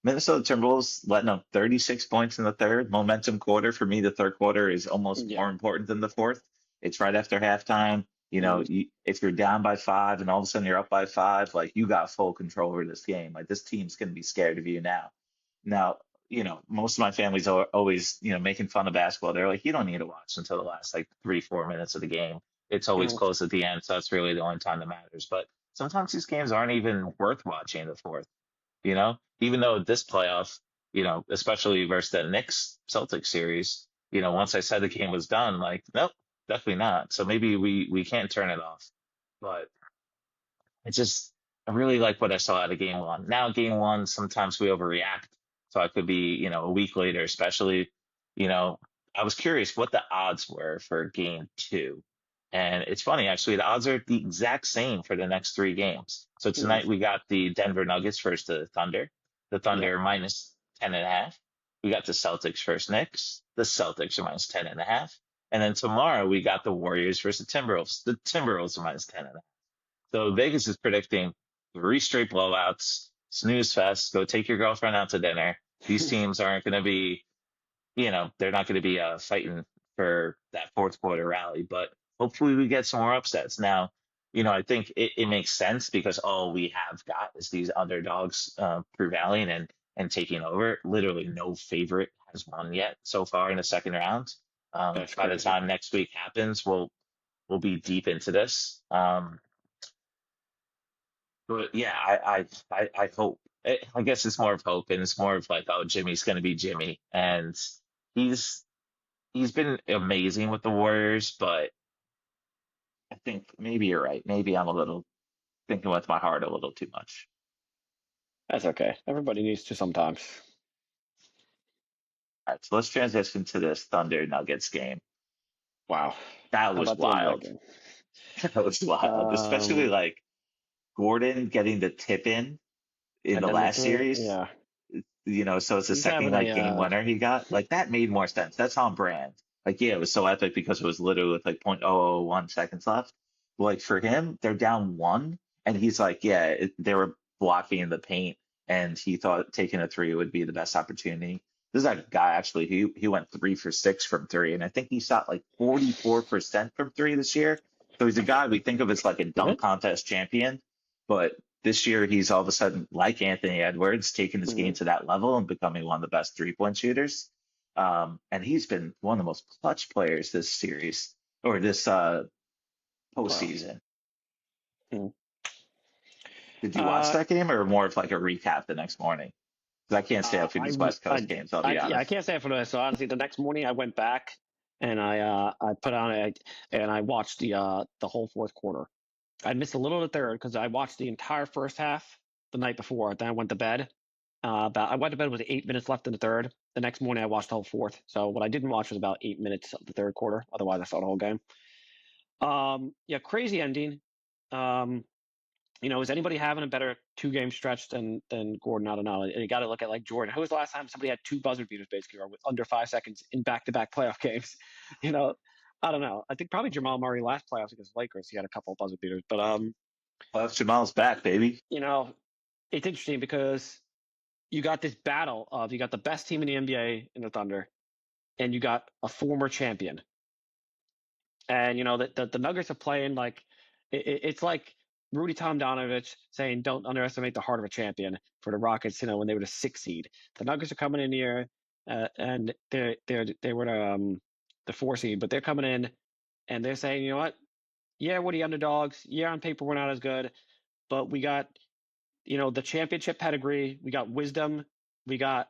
Minnesota Timberwolves letting up 36 points in the third. Momentum quarter. For me, the third quarter is almost
Yeah.
more important than the fourth. It's right after halftime.
Mm.
If you're down by 5 and all of a sudden you're up by 5, like you got full control over this game. Like this team's going to be scared of you now. Now, most of my family's always, making fun of basketball. They're like, you don't need to watch until the last like 3, 4 minutes of the game. It's always
Mm.
close at the end. So that's really the only time that matters. But sometimes these games aren't even worth watching in the fourth, even though this playoff, especially versus the Knicks Celtics series, once I said the game was done, like, nope, definitely not. So maybe we can't turn it off. But it's just, I really like what I saw out of game 1. Now, game 1, sometimes we overreact. So I could be, a week later, especially, you know, I was curious what the odds were for game 2. And it's funny, actually, the odds are the exact same for the next 3 games. So
Mm.
tonight we got the Denver Nuggets versus the Thunder. The
Yeah.
Thunder minus 10.5. We got the Celtics versus Knicks. The Celtics are minus 10.5. And then tomorrow we got the Warriors versus the Timberwolves. The Timberwolves are minus 10.5. So Vegas is predicting 3 straight blowouts, snooze fest, go take your girlfriend out to dinner. These teams aren't going to be they're not going to be fighting for that fourth quarter rally, but hopefully we get some more upsets. Now, I think it makes sense because all we have got is these underdogs prevailing and taking over. Literally no favorite has won yet so far in the second round.
That's
By the
crazy.
time next week happens, we'll be deep into this. But yeah, I hope. I guess it's more of hope, and it's more of like, oh, Jimmy's going to be Jimmy, and he's he's been amazing with the Warriors, but I think maybe you're right. Maybe I'm a little thinking with my heart a little too much.
That's okay. Everybody needs to sometimes.
All right, so let's transition to this Thunder Nuggets game.
Wow.
That
How
was
about the end of that
wild.
game?
That was wild, especially
Um,
like Gordon getting the tip in
and
the
then
last series.
yeah,
So it's the
he's
second
having
like game winner he got. Like that made more sense. That's on brand. Like, yeah, it was so epic because it was literally with like 0.001 seconds left. But like for him, they're down one, and he's like, yeah, they were blocking the paint, and he thought taking a three would be the best opportunity. This is a guy actually. He went 3 for 6 from three, and I think he shot like 44% from three this year. So he's a guy we think of as like a
did
dunk
it?
contest champion, but this year he's all of a sudden like Anthony Edwards, taking his game
Hmm.
to that level and becoming one of the best 3-point shooters. And he's been one of the most clutch players this series or this
Playoffs.
postseason.
Hmm.
Did you watch
Uh,
that game or more of like a recap the next morning? Because I can't stay up for these West Coast games, I'll be
yeah, I
honest.
can't say it for this. So honestly, the next morning I went back and I put on it and I watched the whole fourth quarter. I missed a little of the third because I watched the entire first half the night before. Then I went to bed. I went to bed with 8 minutes left in the third. The next morning I watched the whole fourth. So what I didn't watch was about 8 minutes of the third quarter. Otherwise, I saw the whole game. Yeah, crazy ending. Um, is anybody having a better two-game stretch than Gordon? I don't know. You got to look at like Jordan. Who was the last time somebody had two buzzer beaters basically, or with under 5 seconds in back-to-back playoff games? You know, I don't know. I think probably Jamal Murray last playoffs against Lakers, he had a couple of buzzer beaters. But
Well, Jamal's back, baby.
you know, it's interesting because you got this battle of you got the best team in the NBA in the Thunder, and you got a former champion. And the Nuggets are playing like it's like Rudy Tomjanovich saying, "Don't underestimate the heart of a champion." For the Rockets, when they were the 6 seed, the Nuggets are coming in here, and they were the 4 seed, but they're coming in and they're saying, "You know what? Yeah, we're the underdogs. Yeah, on paper we're not as good, but we got the championship pedigree. We got wisdom. We got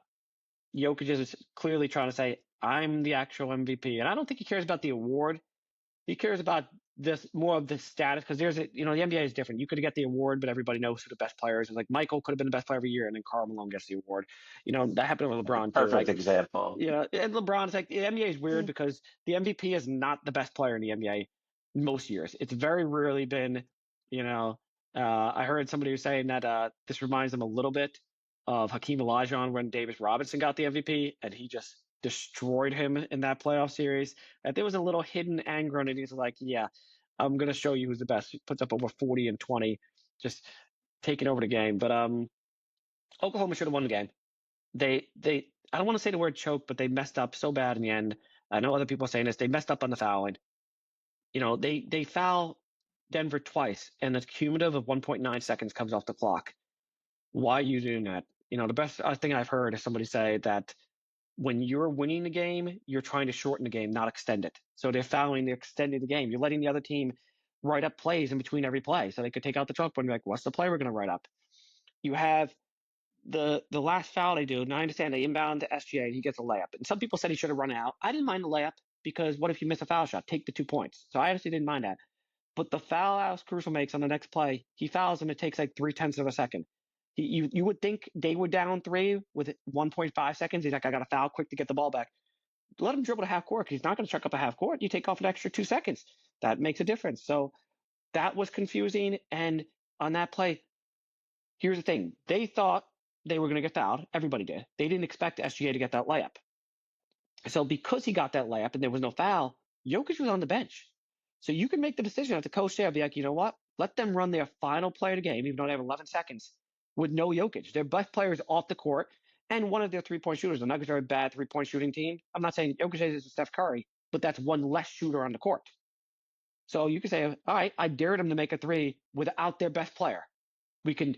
Jokic is clearly trying to say, I'm the actual MVP, and I don't think he cares about the award. He cares about this more of the status because the NBA is different. You could get the award, but everybody knows who the best player is. And like Michael could have been the best player every year, and then Karl Malone gets the award. That happened with LeBron too.
Perfect
Like,
example.
and LeBron's like the NBA is weird because the MVP is not the best player in the NBA most years. It's very rarely been, you know. I heard somebody was saying that this reminds them a little bit of Hakeem Olajuwon when Davis Robinson got the MVP, and he just destroyed him in that playoff series. And there was a little hidden anger on it. He's like, "Yeah, I'm gonna show you who's the best." He puts up over 40 and 20, just taking over the game. But Oklahoma should have won the game. They I don't want to say the word choke, but they messed up so bad in the end. I know other people are saying this. They messed up on the fouling. They foul Denver twice, and the cumulative of 1.9 seconds comes off the clock. Why are you doing that? The best thing I've heard is somebody say that when you're winning the game, you're trying to shorten the game, not extend it. So they're fouling, they're extending the game. You're letting the other team write up plays in between every play, so they could take out the chalkboard and be like, "What's the play we're going to write up?" You have the last foul they do, and I understand they inbound to SGA and he gets a layup. And some people said he should have run out. I didn't mind the layup because what if you miss a foul shot? Take the 2 points. So I honestly didn't mind that. But the foul Alex Caruso makes on the next play, he fouls him. It takes like 3/10 of a second. You would think they were down three with 1.5 seconds. He's like, I got to foul quick to get the ball back. Let him dribble to half court. He's not going to chuck up a half court. You take off an extra 2 seconds. That makes a difference. So that was confusing. And on that play, here's the thing. They thought they were going to get fouled. Everybody did. They didn't expect SGA to get that layup. So because he got that layup and there was no foul, Jokic was on the bench. So you can make the decision as the coach there, be like, you know what? Let them run their final play of the game, even though they have 11 seconds, with no Jokic. Their best player is off the court, and one of their 3-point shooters. The Nuggets are a bad 3-point shooting team. I'm not saying Jokic is a Steph Curry, but that's one less shooter on the court. So you could say, all right, I dared them to make a three without their best player. We can,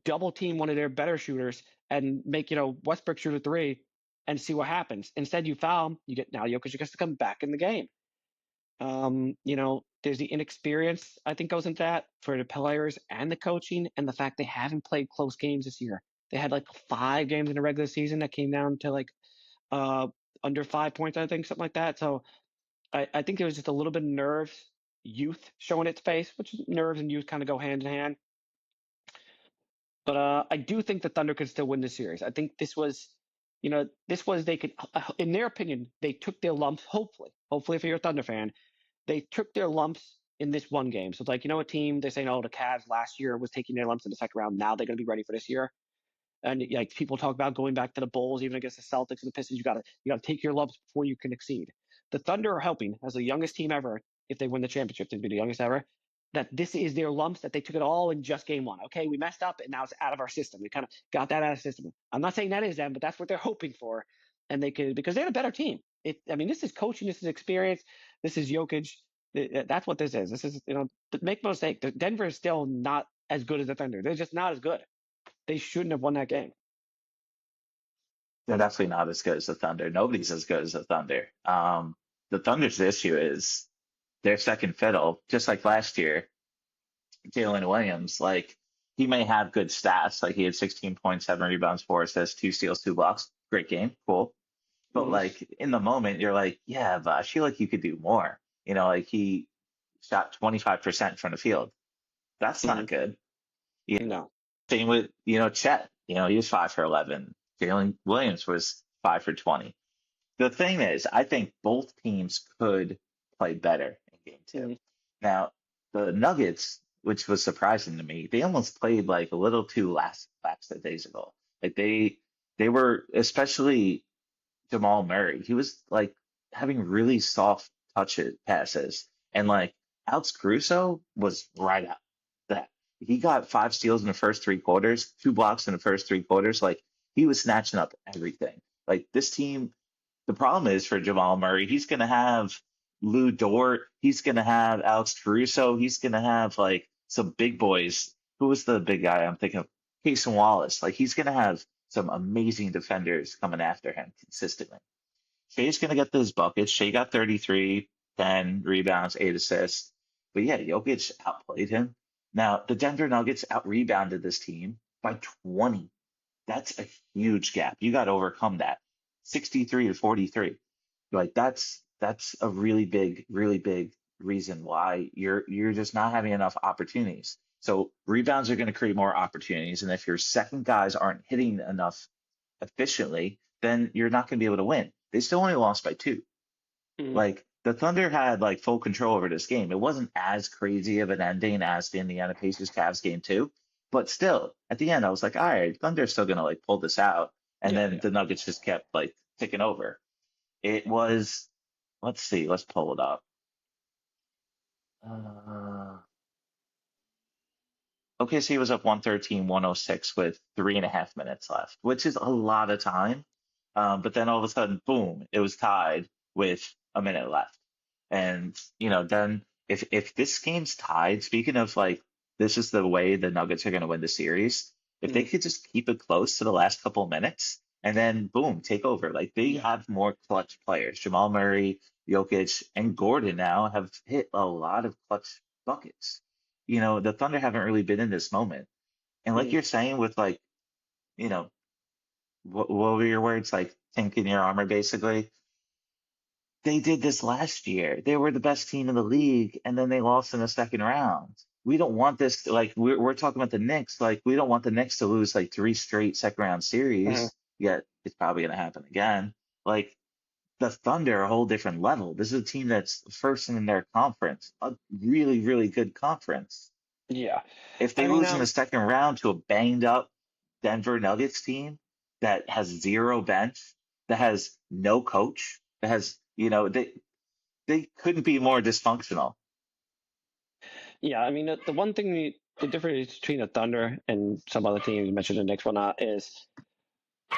double team one of their better shooters and make, Westbrook shoot a three and see what happens. Instead, you foul him. Now Jokic gets to come back in the game. There's the inexperience I think goes into that for the players and the coaching, and the fact they haven't played close games this year. They had like 5 games in the regular season that came down to like under 5 points, I think, something like that. So I think there was just a little bit of nerves, youth showing its face, which nerves and youth kind of go hand in hand. But I do think the Thunder could still win the series. I think this was they could, in their opinion, they took their lumps. Hopefully, if you're a Thunder fan, they took their lumps in this one game. So it's like, a team, they're saying, oh, the Cavs last year was taking their lumps in the second round. Now they're going to be ready for this year. And like people talk about going back to the Bulls, even against the Celtics and the Pistons, you gotta take your lumps before you can exceed. The Thunder are helping as the youngest team ever. If they win the championship, they'd be the youngest ever. That this is their lumps, that they took it all in just game one. Okay, we messed up and now it's out of our system. We kind of got that out of the system. I'm not saying that is them, but that's what they're hoping for. And they could, because they're a better team. This is coaching, this is experience, this is Jokic. That's what this is. This is, make no mistake, Denver is still not as good as the Thunder. They're just not as good. They shouldn't have won that game.
They're definitely not as good as the Thunder. Nobody's as good as the Thunder. The Thunder's issue is their second fiddle, just like last year, Jalen Williams. Like, he may have good stats, like he had 16 points, 7 rebounds, 4 assists, 2 steals, 2 blocks. Great game, cool. But like in the moment, you're like, yeah, but I feel like you could do more. Like he shot 25% from the field. That's not good.
No.
Same with, Chet. He was 5 for 11. Jalen Williams was 5 for 20. The thing is, I think both teams could play better in game 2. Now, the Nuggets, which was surprising to me, they almost played like a little too lackadaisical. Like they were, especially Jamal Murray. He was like having really soft passes, and like Alex Caruso was right out that. He got 5 steals in the first 3 quarters, 2 blocks in the first 3 quarters. Like, he was snatching up everything. Like, this team, the problem is for Jamal Murray, he's going to have Lou Dort, he's going to have Alex Caruso, he's going to have like some big boys. Who was the big guy I'm thinking of? Casey Wallace. Like, he's going to have some amazing defenders coming after him consistently. Shea's going to get those buckets. Shea got 33, 10 rebounds, 8 assists. But yeah, Jokic outplayed him. Now, the Denver Nuggets out-rebounded this team by 20. That's a huge gap. You got to overcome that. 63 to 43. Like, that's a really big reason why you're just not having enough opportunities. So rebounds are going to create more opportunities, and if your second guys aren't hitting enough efficiently, then you're not going to be able to win. They still only lost by 2. Like, the Thunder had like full control over this game. It wasn't as crazy of an ending as the Indiana Pacers Cavs game 2, but still, at the end, I was like, all right, Thunder's still gonna like pull this out, and then the Nuggets just kept like ticking over. It was, let's see, let's pull it up. OKC was up 113-106 with 3.5 minutes left, which is a lot of time. But then all of a sudden, boom, it was tied with a minute left. And, then if this game's tied, speaking of like, this is the way the Nuggets are going to win the series, if they could just keep it close to the last couple of minutes and then boom, take over. Like, they have more clutch players. Jamal Murray, Jokic, and Gordon now have hit a lot of clutch buckets. The Thunder haven't really been in this moment. And like you're saying with like, what were your words? Like, tanking your armor, basically. They did this last year. They were the best team in the league, and then they lost in the second round. We don't want this. Like, we're talking about the Knicks. Like, we don't want the Knicks to lose like 3 straight second round series. Yet it's probably going to happen again. Like, the Thunder are a whole different level. This is a team that's first in their conference, a really, really good conference.
Yeah.
If they lose in the second round to a banged up Denver Nuggets team that has 0 bench, that has no coach, that has, they couldn't be more dysfunctional.
Yeah, the one thing, the difference between the Thunder and some other teams, you mentioned the Knicks, whatnot, is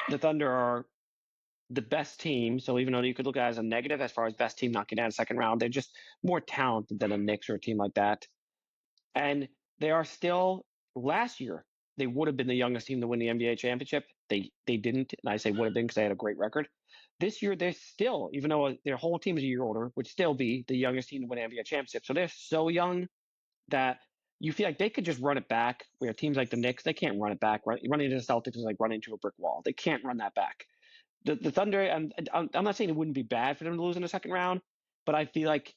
the Thunder are the best team. So even though you could look at it as a negative as far as best team knocking out a second round, they're just more talented than a Knicks or a team like that. And they are still last year. They would have been the youngest team to win the NBA championship. They didn't, and I say would have been because they had a great record. This year, they're still, even though their whole team is a year older, would still be the youngest team to win an NBA championship. So they're so young that you feel like they could just run it back. Where teams like the Knicks, they can't run it back. Running into the Celtics is like running into a brick wall. They can't run that back. The Thunder, I'm not saying it wouldn't be bad for them to lose in the second round, but I feel like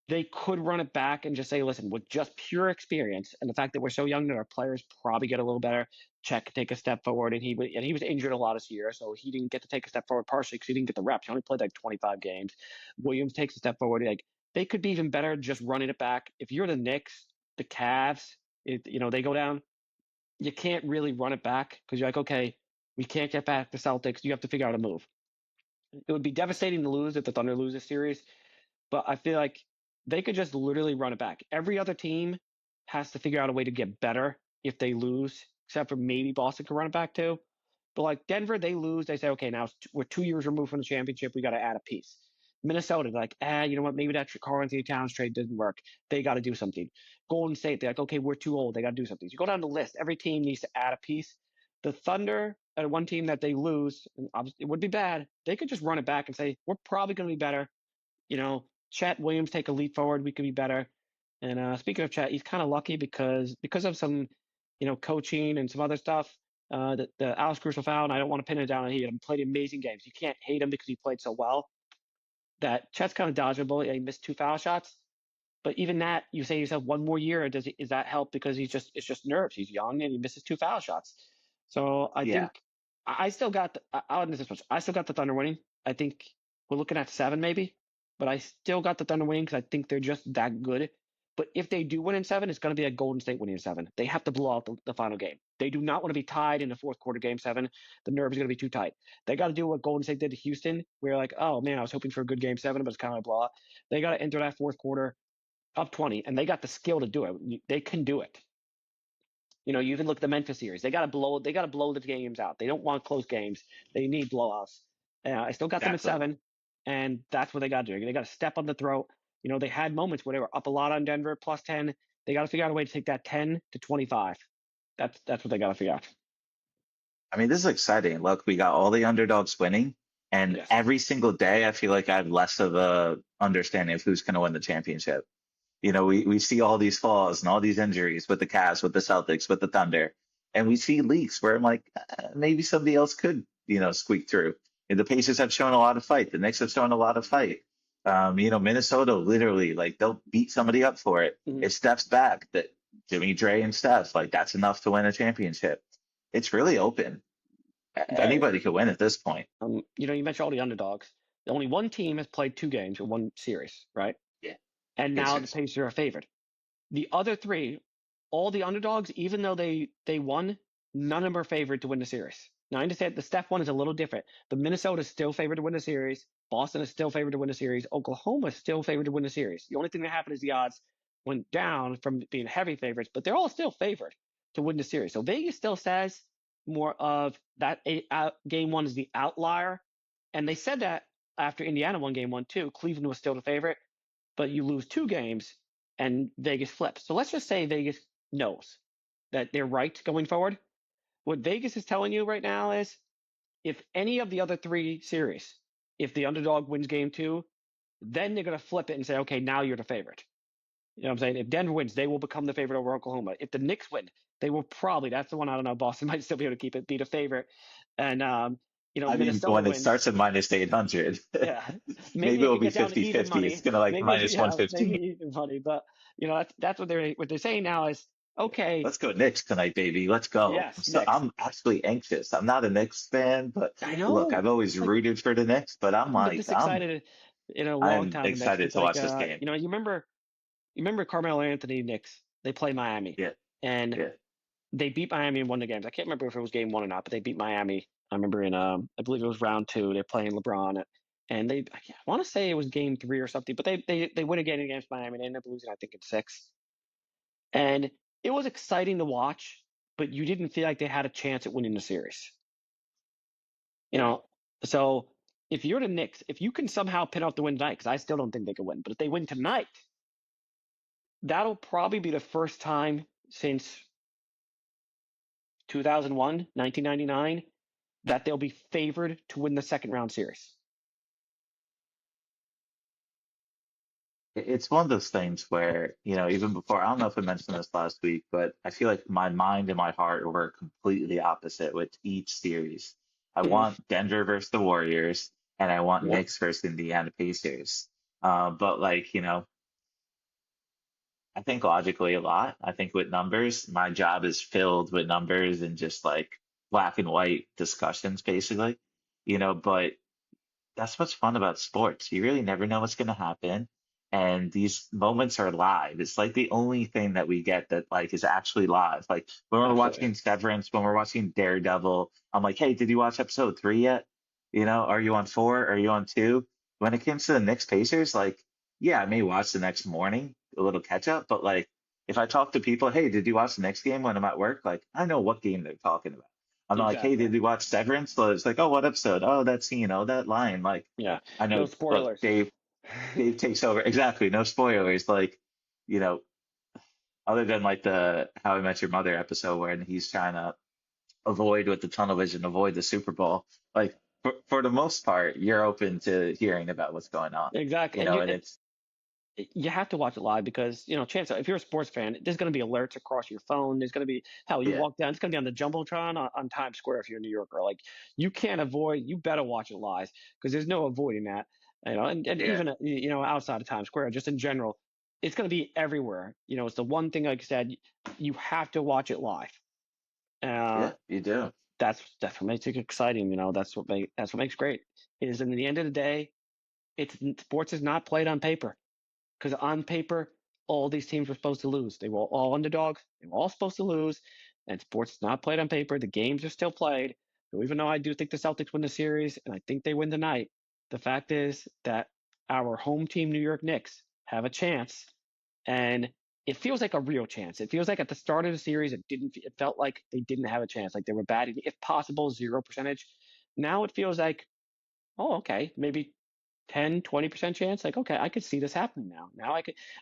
they could run it back and just say, listen, with just pure experience and the fact that we're so young that our players probably get a little better, Check take a step forward, and he was injured a lot this year, so he didn't get to take a step forward partially because he didn't get the reps. He only played like 25 games. Williams takes a step forward. Like they could be even better just running it back. If you're the Knicks, the Cavs, they go down, you can't really run it back because you're like, okay, we can't get back the Celtics. You have to figure out a move. It would be devastating to lose if the Thunder lose this series, but I feel like they could just literally run it back. Every other team has to figure out a way to get better if they lose, except for maybe Boston can run it back too. But like Denver, they lose. They say, okay, now we're 2 years removed from the championship. We got to add a piece. Minnesota, like, you know what? Maybe that Karl Anthony Towns trade didn't work. They got to do something. Golden State, they're like, okay, we're too old. They got to do something. So you go down the list. Every team needs to add a piece. The Thunder are one team that they lose. And obviously, it would be bad. They could just run it back and say, we're probably going to be better. Chet Williams take a leap forward. We could be better. And speaking of Chet, he's kind of lucky because of some, coaching and some other stuff. The Alex Crucial foul, and I don't want to pin it down on he played amazing games. You can't hate him because he played so well. That Chet's kind of dodgeable. Yeah, he missed 2 foul shots, but even that, you say to yourself, one more year, is that help because it's just nerves. He's young and he misses 2 foul shots. So I
Yeah.
think I still got I'll admit this much. I still got the Thunder winning. I think we're looking at 7 maybe, but I still got the Thunder winning because I think they're just that good. But if they do win in 7, it's going to be a Golden State winning in 7. They have to blow out the final game. They do not want to be tied in the fourth quarter game 7. The nerves are going to be too tight. They got to do what Golden State did to Houston, where like, oh man, I was hoping for a good game 7, but it's kind of a blowout. They got to enter that fourth quarter up 20, and they got the skill to do it. They can do it. You even look at the Memphis series. They got to blow. They got to blow the games out. They don't want close games. They need blowouts. I still got them at
Exactly.
7, and that's what they got to do. They got to step on the throat. They had moments where they were up a lot on Denver, plus 10. They got to figure out a way to take that 10 to 25. That's what they got to figure out.
I mean, this is exciting. Look, we got all the underdogs winning, and
Yes.
every single day I feel like I have less of a understanding of who's going to win the championship. We see all these falls and all these injuries with the Cavs, with the Celtics, with the Thunder, and we see leaks where I'm like, maybe somebody else could, squeak through. And the Pacers have shown a lot of fight. The Knicks have shown a lot of fight. Minnesota literally, like, they'll beat somebody up for it.
Mhm.
If Steph's back, that Jimmy, Dre, and Steph, like, that's enough to win a championship. It's really open.
Very.
Anybody could win at this point.
You mentioned all the underdogs. Only one team has played 2 games or one series, right?
Yeah,
And now the
Pacers.
Pacers are favored. The other three, all the underdogs, even though they won, none of them are favored to win the series. Now I understand the Steph one is a little different. The Minnesota is still favored to win the series. Boston is still favored to win the series. Oklahoma is still favored to win the series. The only thing that happened is the odds went down from being heavy favorites, but they're all still favored to win the series. So Vegas still says more of that game 1 is the outlier, and they said that after Indiana won game 1 too. Cleveland was still the favorite, but you lose 2 games and Vegas flips. So let's just say Vegas knows that they're right going forward. What Vegas is telling you right now is if any of the other 3 series, if the underdog wins game 2, then they're going to flip it and say, okay, now you're the favorite. You know what I'm saying? If Denver wins, they will become the favorite over Oklahoma. If the Knicks win, they will probably, that's the one, I don't know, Boston might still be able to keep it, be the favorite. And,
I mean,
Minnesota
when it
wins.
starts at minus 800,
Yeah,
maybe
maybe it
it'll
could
be
get down to
50
even
50. It's
money.
going to like
Maybe,
minus
yeah, maybe
150.
even money. But that's what they're saying now is okay.
Let's go Knicks tonight, baby. Let's go.
Yes, Knicks.
I'm actually anxious. I'm not a Knicks fan, but
I
look,
know.
I've always
It's like
rooted for the Knicks, but
I haven't been this excited in a long
I'm
time. The Knicks.
excited
It's
to
like
watch this game.
you remember Carmelo Anthony Knicks. They play Miami,
Yeah,
and
yeah.
they beat Miami in one of the games. I can't remember if it was game 1 or not, but they beat Miami. I remember in I believe it was round 2. They're playing LeBron, and I want to say it was game 3 or something, but they win a game against Miami. They end up losing, I think, in 6. And it was exciting to watch, but you didn't feel like they had a chance at winning the series. You
Yeah.
know, so if you're the Knicks, if you can somehow pin out the win tonight, because I still don't think they can win, but if they win tonight, that'll probably be the first time since 2001, 1999, that they'll be favored to win the second round series.
It's one of those things where, even before, I don't know if I mentioned this last week, but I feel like my mind and my heart were completely opposite with each series. I
Mm,
want Denver versus the Warriors, and I want
yep,
Knicks versus Indiana Pacers. But like, I think logically a lot. I think with numbers, my job is filled with numbers and just like black and white discussions, basically. But that's what's fun about sports. You really never know what's going to happen. And these moments are live. It's like the only thing that we get that like is actually live. Like when we're
absolutely.
watching Severance, when we're watching Daredevil, I'm like, hey, did you watch episode 3 yet? Are you on 4? Are you on 2? When it comes to the Knicks Pacers, like, yeah, I may watch the next morning, a little catch up, but like if I talk to people, hey, did you watch the next game when I'm at work? Like I know what game they're talking about. I'm not like, hey,
Exactly.
did you watch Severance? So it's like, oh, what episode? Oh, that scene, oh, that line. Like,
Yeah.
I
No
know, look,
spoilers.
Dave takes over. Exactly. No spoilers. Like, you know, other than like the How I Met Your Mother episode when he's trying to avoid with the tunnel vision, avoid the Super Bowl. Like, for the most part, you're open to hearing about what's going on,
Exactly. And
and it's,
you have to watch it live because chance if you're a sports fan, there's going to be alerts across your phone. There's going to be hell, you
yeah,
walk down, it's going to be on the jumbotron on Times Square if you're a New Yorker. Like you can't avoid. You better watch it live because there's no avoiding that. And
yeah,
even outside of Times Square, just in general, it's going to be everywhere. It's the one thing, like I said, you have to watch it live. Uh,
yeah, you do.
that's what makes it exciting. That's what makes great. Is in the end of the day, it's sports is not played on paper because on paper, all these teams were supposed to lose. They were all underdogs. They were all supposed to lose. And sports is not played on paper. The games are still played. So even though I do think the Celtics win the series, and I think they win tonight, the fact is that our home team, New York Knicks, have a chance, and it feels like a real chance. It feels like at the start of the series, it didn't. It felt like they didn't have a chance, like they were batting, if possible, 0%. Now it feels like, oh, okay, maybe 10, 20% chance. Like, okay, I could see this happening now.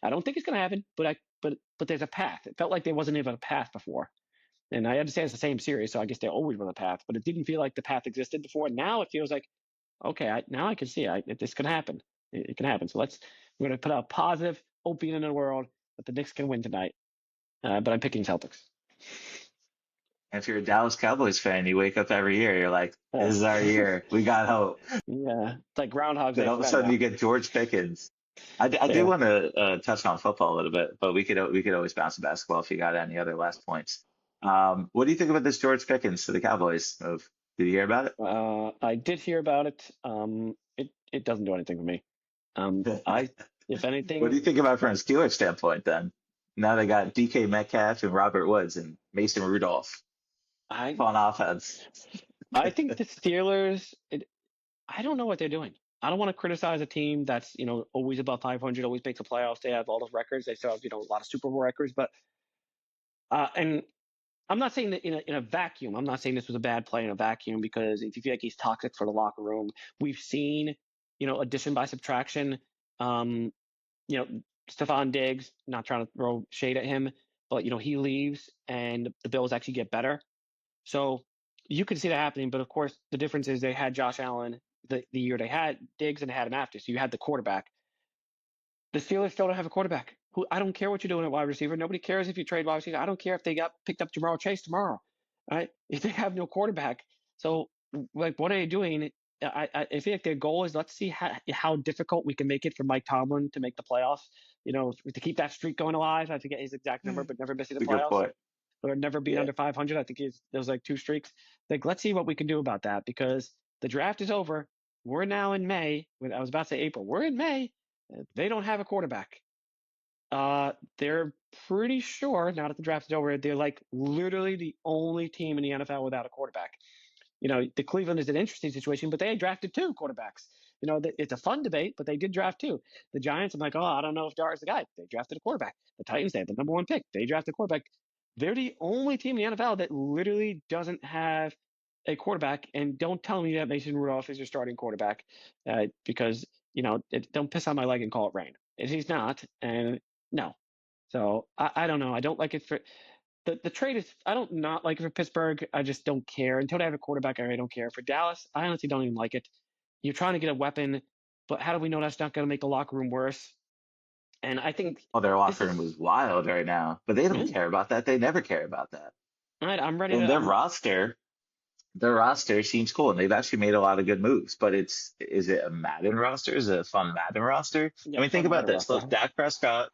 I don't think it's going to happen, but there's a path. It felt like there wasn't even a path before. And I understand it's the same series, so I guess there always was a path, but it didn't feel like the path existed before. Now it feels like, okay, now I can see this can happen. It can happen. So we're going to put a positive opening in the world that the Knicks can win tonight. But I'm picking Celtics.
And if you're a Dallas Cowboys fan, you wake up every year, you're like,
Uh,
this is our year. We got hope.
yeah, it's like Groundhog's
Then
Day
all
for
of a
them
sudden
now.
you get George Pickens. I do
Yeah.
want to touch on football a little bit, but we could always bounce to basketball if you got any other last points. What do you think about this George Pickens to the Cowboys move? Did you hear about
I did hear about it. It doesn't do anything for me.
it?
I if
What do
anything,
you think about from a Steelers standpoint then? Now they got DK Metcalf and Robert Woods and Mason Rudolph
I
on offense.
I think the Steelers. I don't know what they're doing. I don't want to criticize a team that's always above 500, always makes the playoffs. They have all those records. They still have a lot of Super Bowl records. But and I'm not saying that in a vacuum. I'm not saying this was a bad play in a vacuum because if you feel like he's toxic for the locker room, we've seen addition by subtraction. Um, you know, Stephon Diggs, not trying to throw shade at him, but he leaves and the Bills actually get better. So you could see that happening, but of course the difference is they had Josh Allen the year they had Diggs and they had him after. So you had the quarterback. The Steelers still don't have a quarterback. Who I don't care what you're doing at wide receiver. Nobody cares if you trade wide receiver. I don't care if they got picked up Jamal Chase tomorrow. All right, if they have no quarterback, so like what are they doing? I feel like their goal is let's see how difficult we can make it for Mike Tomlin to make the playoffs. To keep that streak going alive. I forget his exact number, but never missing the
It's a good
playoffs
point.
or never being
Yeah.
under 500. I think there was like 2 streaks. Like, let's see what we can do about that because the draft is over. We're now in May. I was about to say April. We're in May. They don't have a quarterback. They're pretty sure now that the draft is over, they're like literally the only team in the NFL without a quarterback. The Cleveland is an interesting situation, but they drafted 2 quarterbacks. It's a fun debate, but they did draft 2. The Giants, I'm like, oh, I don't know if Dar's the guy. They drafted a quarterback. The Titans, they had the number 1 pick. They drafted a quarterback. They're the only team in the NFL that literally doesn't have a quarterback, and don't tell me that Mason Rudolph is your starting quarterback, because don't piss on my leg and call it rain. He's not, and no. So I don't know. I don't like it for the trade is. I don't not like it for Pittsburgh. I just don't care until they have a quarterback. I really don't care for Dallas. I honestly don't even like it. You're trying to get a weapon, but how do we know that's not going to make the locker room worse? And I think
Well, their
this
locker room
is.
is wild right now, but they don't
Yeah,
care about that. They never care about that.
all right, I'm ready
And
to.
their roster seems cool, and they've actually made a lot of good moves. But is it a Madden roster? Is it a fun Madden roster? I
Yeah,
mean, think
fun
about
Madden
this. Look,
roster.
Dak Prescott,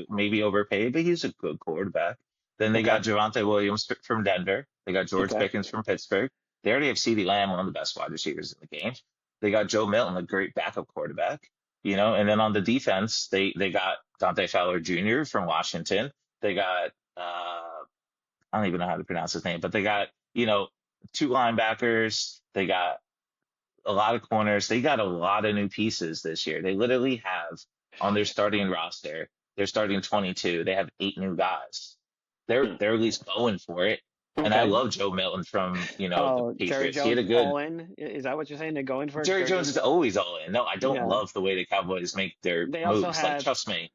maybe overpaid, but he's a good quarterback. Then they
Okay.
got Javonte Williams from Denver. They got George
Okay.
Pickens from Pittsburgh. They already have CeeDee Lamb, one of the best wide receivers in the game. They got Joe Milton, a great backup quarterback. And then on the defense, they got Dante Fowler Jr. from Washington. They got I don't even know how to pronounce his name, but they got, two linebackers. They got a lot of corners. They got a lot of new pieces this year. They literally have on their starting roster, they're starting 22. They have 8 new guys.
Hmm.
They're at least going for it. And I
Okay.
love Joe Milton from, the
Oh, Jerry
Patriots. He had
Jones
a good
all in. Is that what you're saying? They're going for it?
Jerry
Jerry
Jones
Jones.
is always all in. No, I don't
Yeah.
love the way the Cowboys make their
They also
moves. Like,
have
trust me.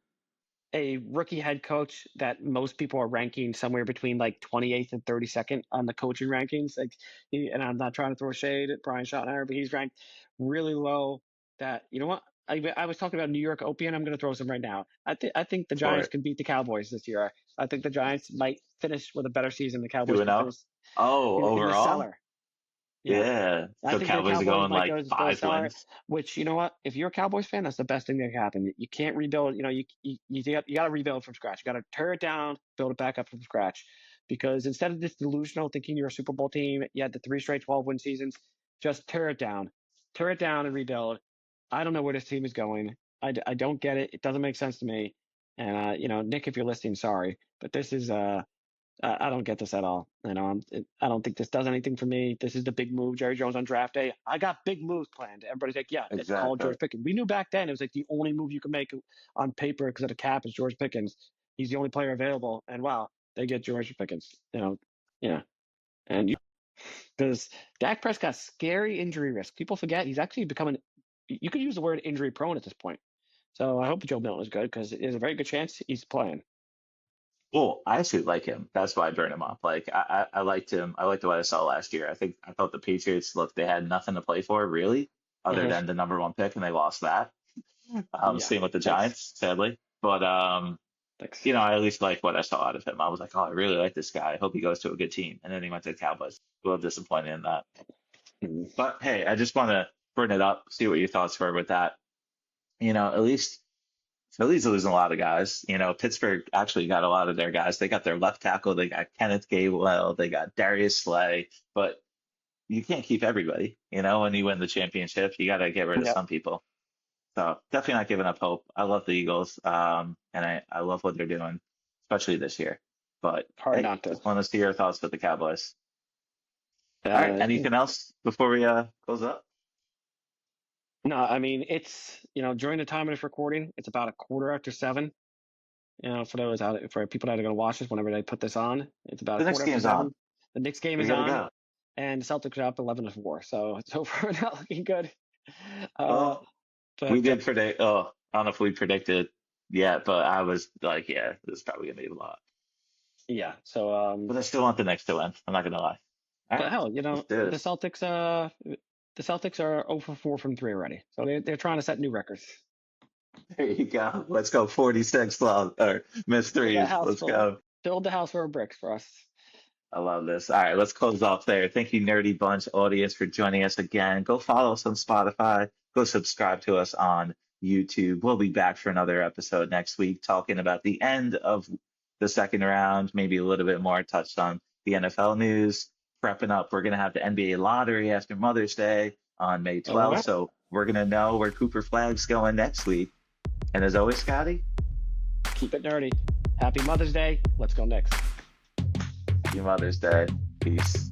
a rookie head coach that most people are ranking somewhere between like 28th and 32nd on the coaching rankings. And I'm not trying to throw shade at Brian Schottenheimer, but he's ranked really low. That you know what? I was talking about New York Opium. I'm going to throw some right now. I think the
For
Giants
it.
can beat the Cowboys this year. I think the Giants might finish with a better season. The Cowboys
2 and
can
0.
finish
Oh,
in the
overall?
cellar. Yeah.
Yeah.
I
So
think the
Cowboys are
Cowboys
going
might
like
go to
5
cellar,
wins.
which you know what? If you're a Cowboys fan, that's the best thing that can happen. You can't rebuild. You got to rebuild from scratch. You got to tear it down, build it back up from scratch. Because instead of this delusional thinking you're a Super Bowl team, you had the 3 straight 12-win seasons. Just tear it down and rebuild. I don't know where this team is going. I don't get it. It doesn't make sense to me. And Nick, if you're listening, sorry, but this is I don't get this at all. I don't think this does anything for me. This is the big move, Jerry Jones on draft day. I got big moves planned. Everybody's like, yeah, it's called
Exactly.
George Pickens. We knew back then it was like the only move you could make on paper because of the cap is George Pickens. He's the only player available, and wow, they get George Pickens. Yeah, and because Dak Prescott's scary injury risk. People forget he's actually becoming. You could use the word injury prone at this point. So I hope Joe Milton is good because there's a very good chance he's playing.
Well, I actually like him. That's why I burned him up. Like I liked him. I liked what I saw last year. I thought the Patriots look they had nothing to play for really, other
Hmm.
than the number one pick, and they lost that.
Yeah,
Same with the
thanks.
Giants, sadly. But
Thanks.
I at least like what I saw out of him. I was like, oh, I really like this guy. I hope he goes to a good team. And then he went to the Cowboys. A little disappointed in that.
Mhm.
But hey, I just want to bring it up, see what your thoughts were with that. At least Philly's losing a lot of guys. Pittsburgh actually got a lot of their guys. They got their left tackle. They got Kenneth Gainwell. They got Darius Slay. But you can't keep everybody. When you win the championship, you got to get rid of
Yeah,
some people. So definitely not giving up hope. I love the Eagles, and I love what they're doing, especially this year. But
hard
hey,
not to.
just want to see your thoughts with the Cowboys. All right,
Uh,
anything else before we close up?
no, I mean it's during the time of this recording, it's about 7:15. For people that are going to watch this whenever they put this on, it's about a
The next
quarter after
game's on.
seven. The Knicks game
We
is
gotta
on,
go.
and the Celtics are up 11-4. So far not looking good. Uh,
Well, we
but
did predict. Oh, I don't know if we predicted yet, but I was like, yeah, this is probably gonna be a lot.
yeah. So
But I still want the Knicks to win. I'm not gonna lie. All
but
right,
hell,
let's do
the
this.
Celtics the Celtics are 0 for 4 from three already. So they're trying to set new records.
There you go. Let's go 46 long or missed
Build a
threes.
house
Let's
full.
go.
Build the house full of bricks for us.
I love this. All right, let's close off there. Thank you, Nerdy Bunch audience, for joining us again. Go follow us on Spotify. Go subscribe to us on YouTube. We'll be back for another episode next week talking about the end of the second round, maybe a little bit more touched on the NFL news. Prepping up, we're going to have the NBA lottery after Mother's Day on May
All
12th.
right.
So we're going to know where Cooper Flag's going next week. And as always, Scotty,
Keep it nerdy. Happy Mother's Day. Let's go next.
happy Mother's Day. Peace.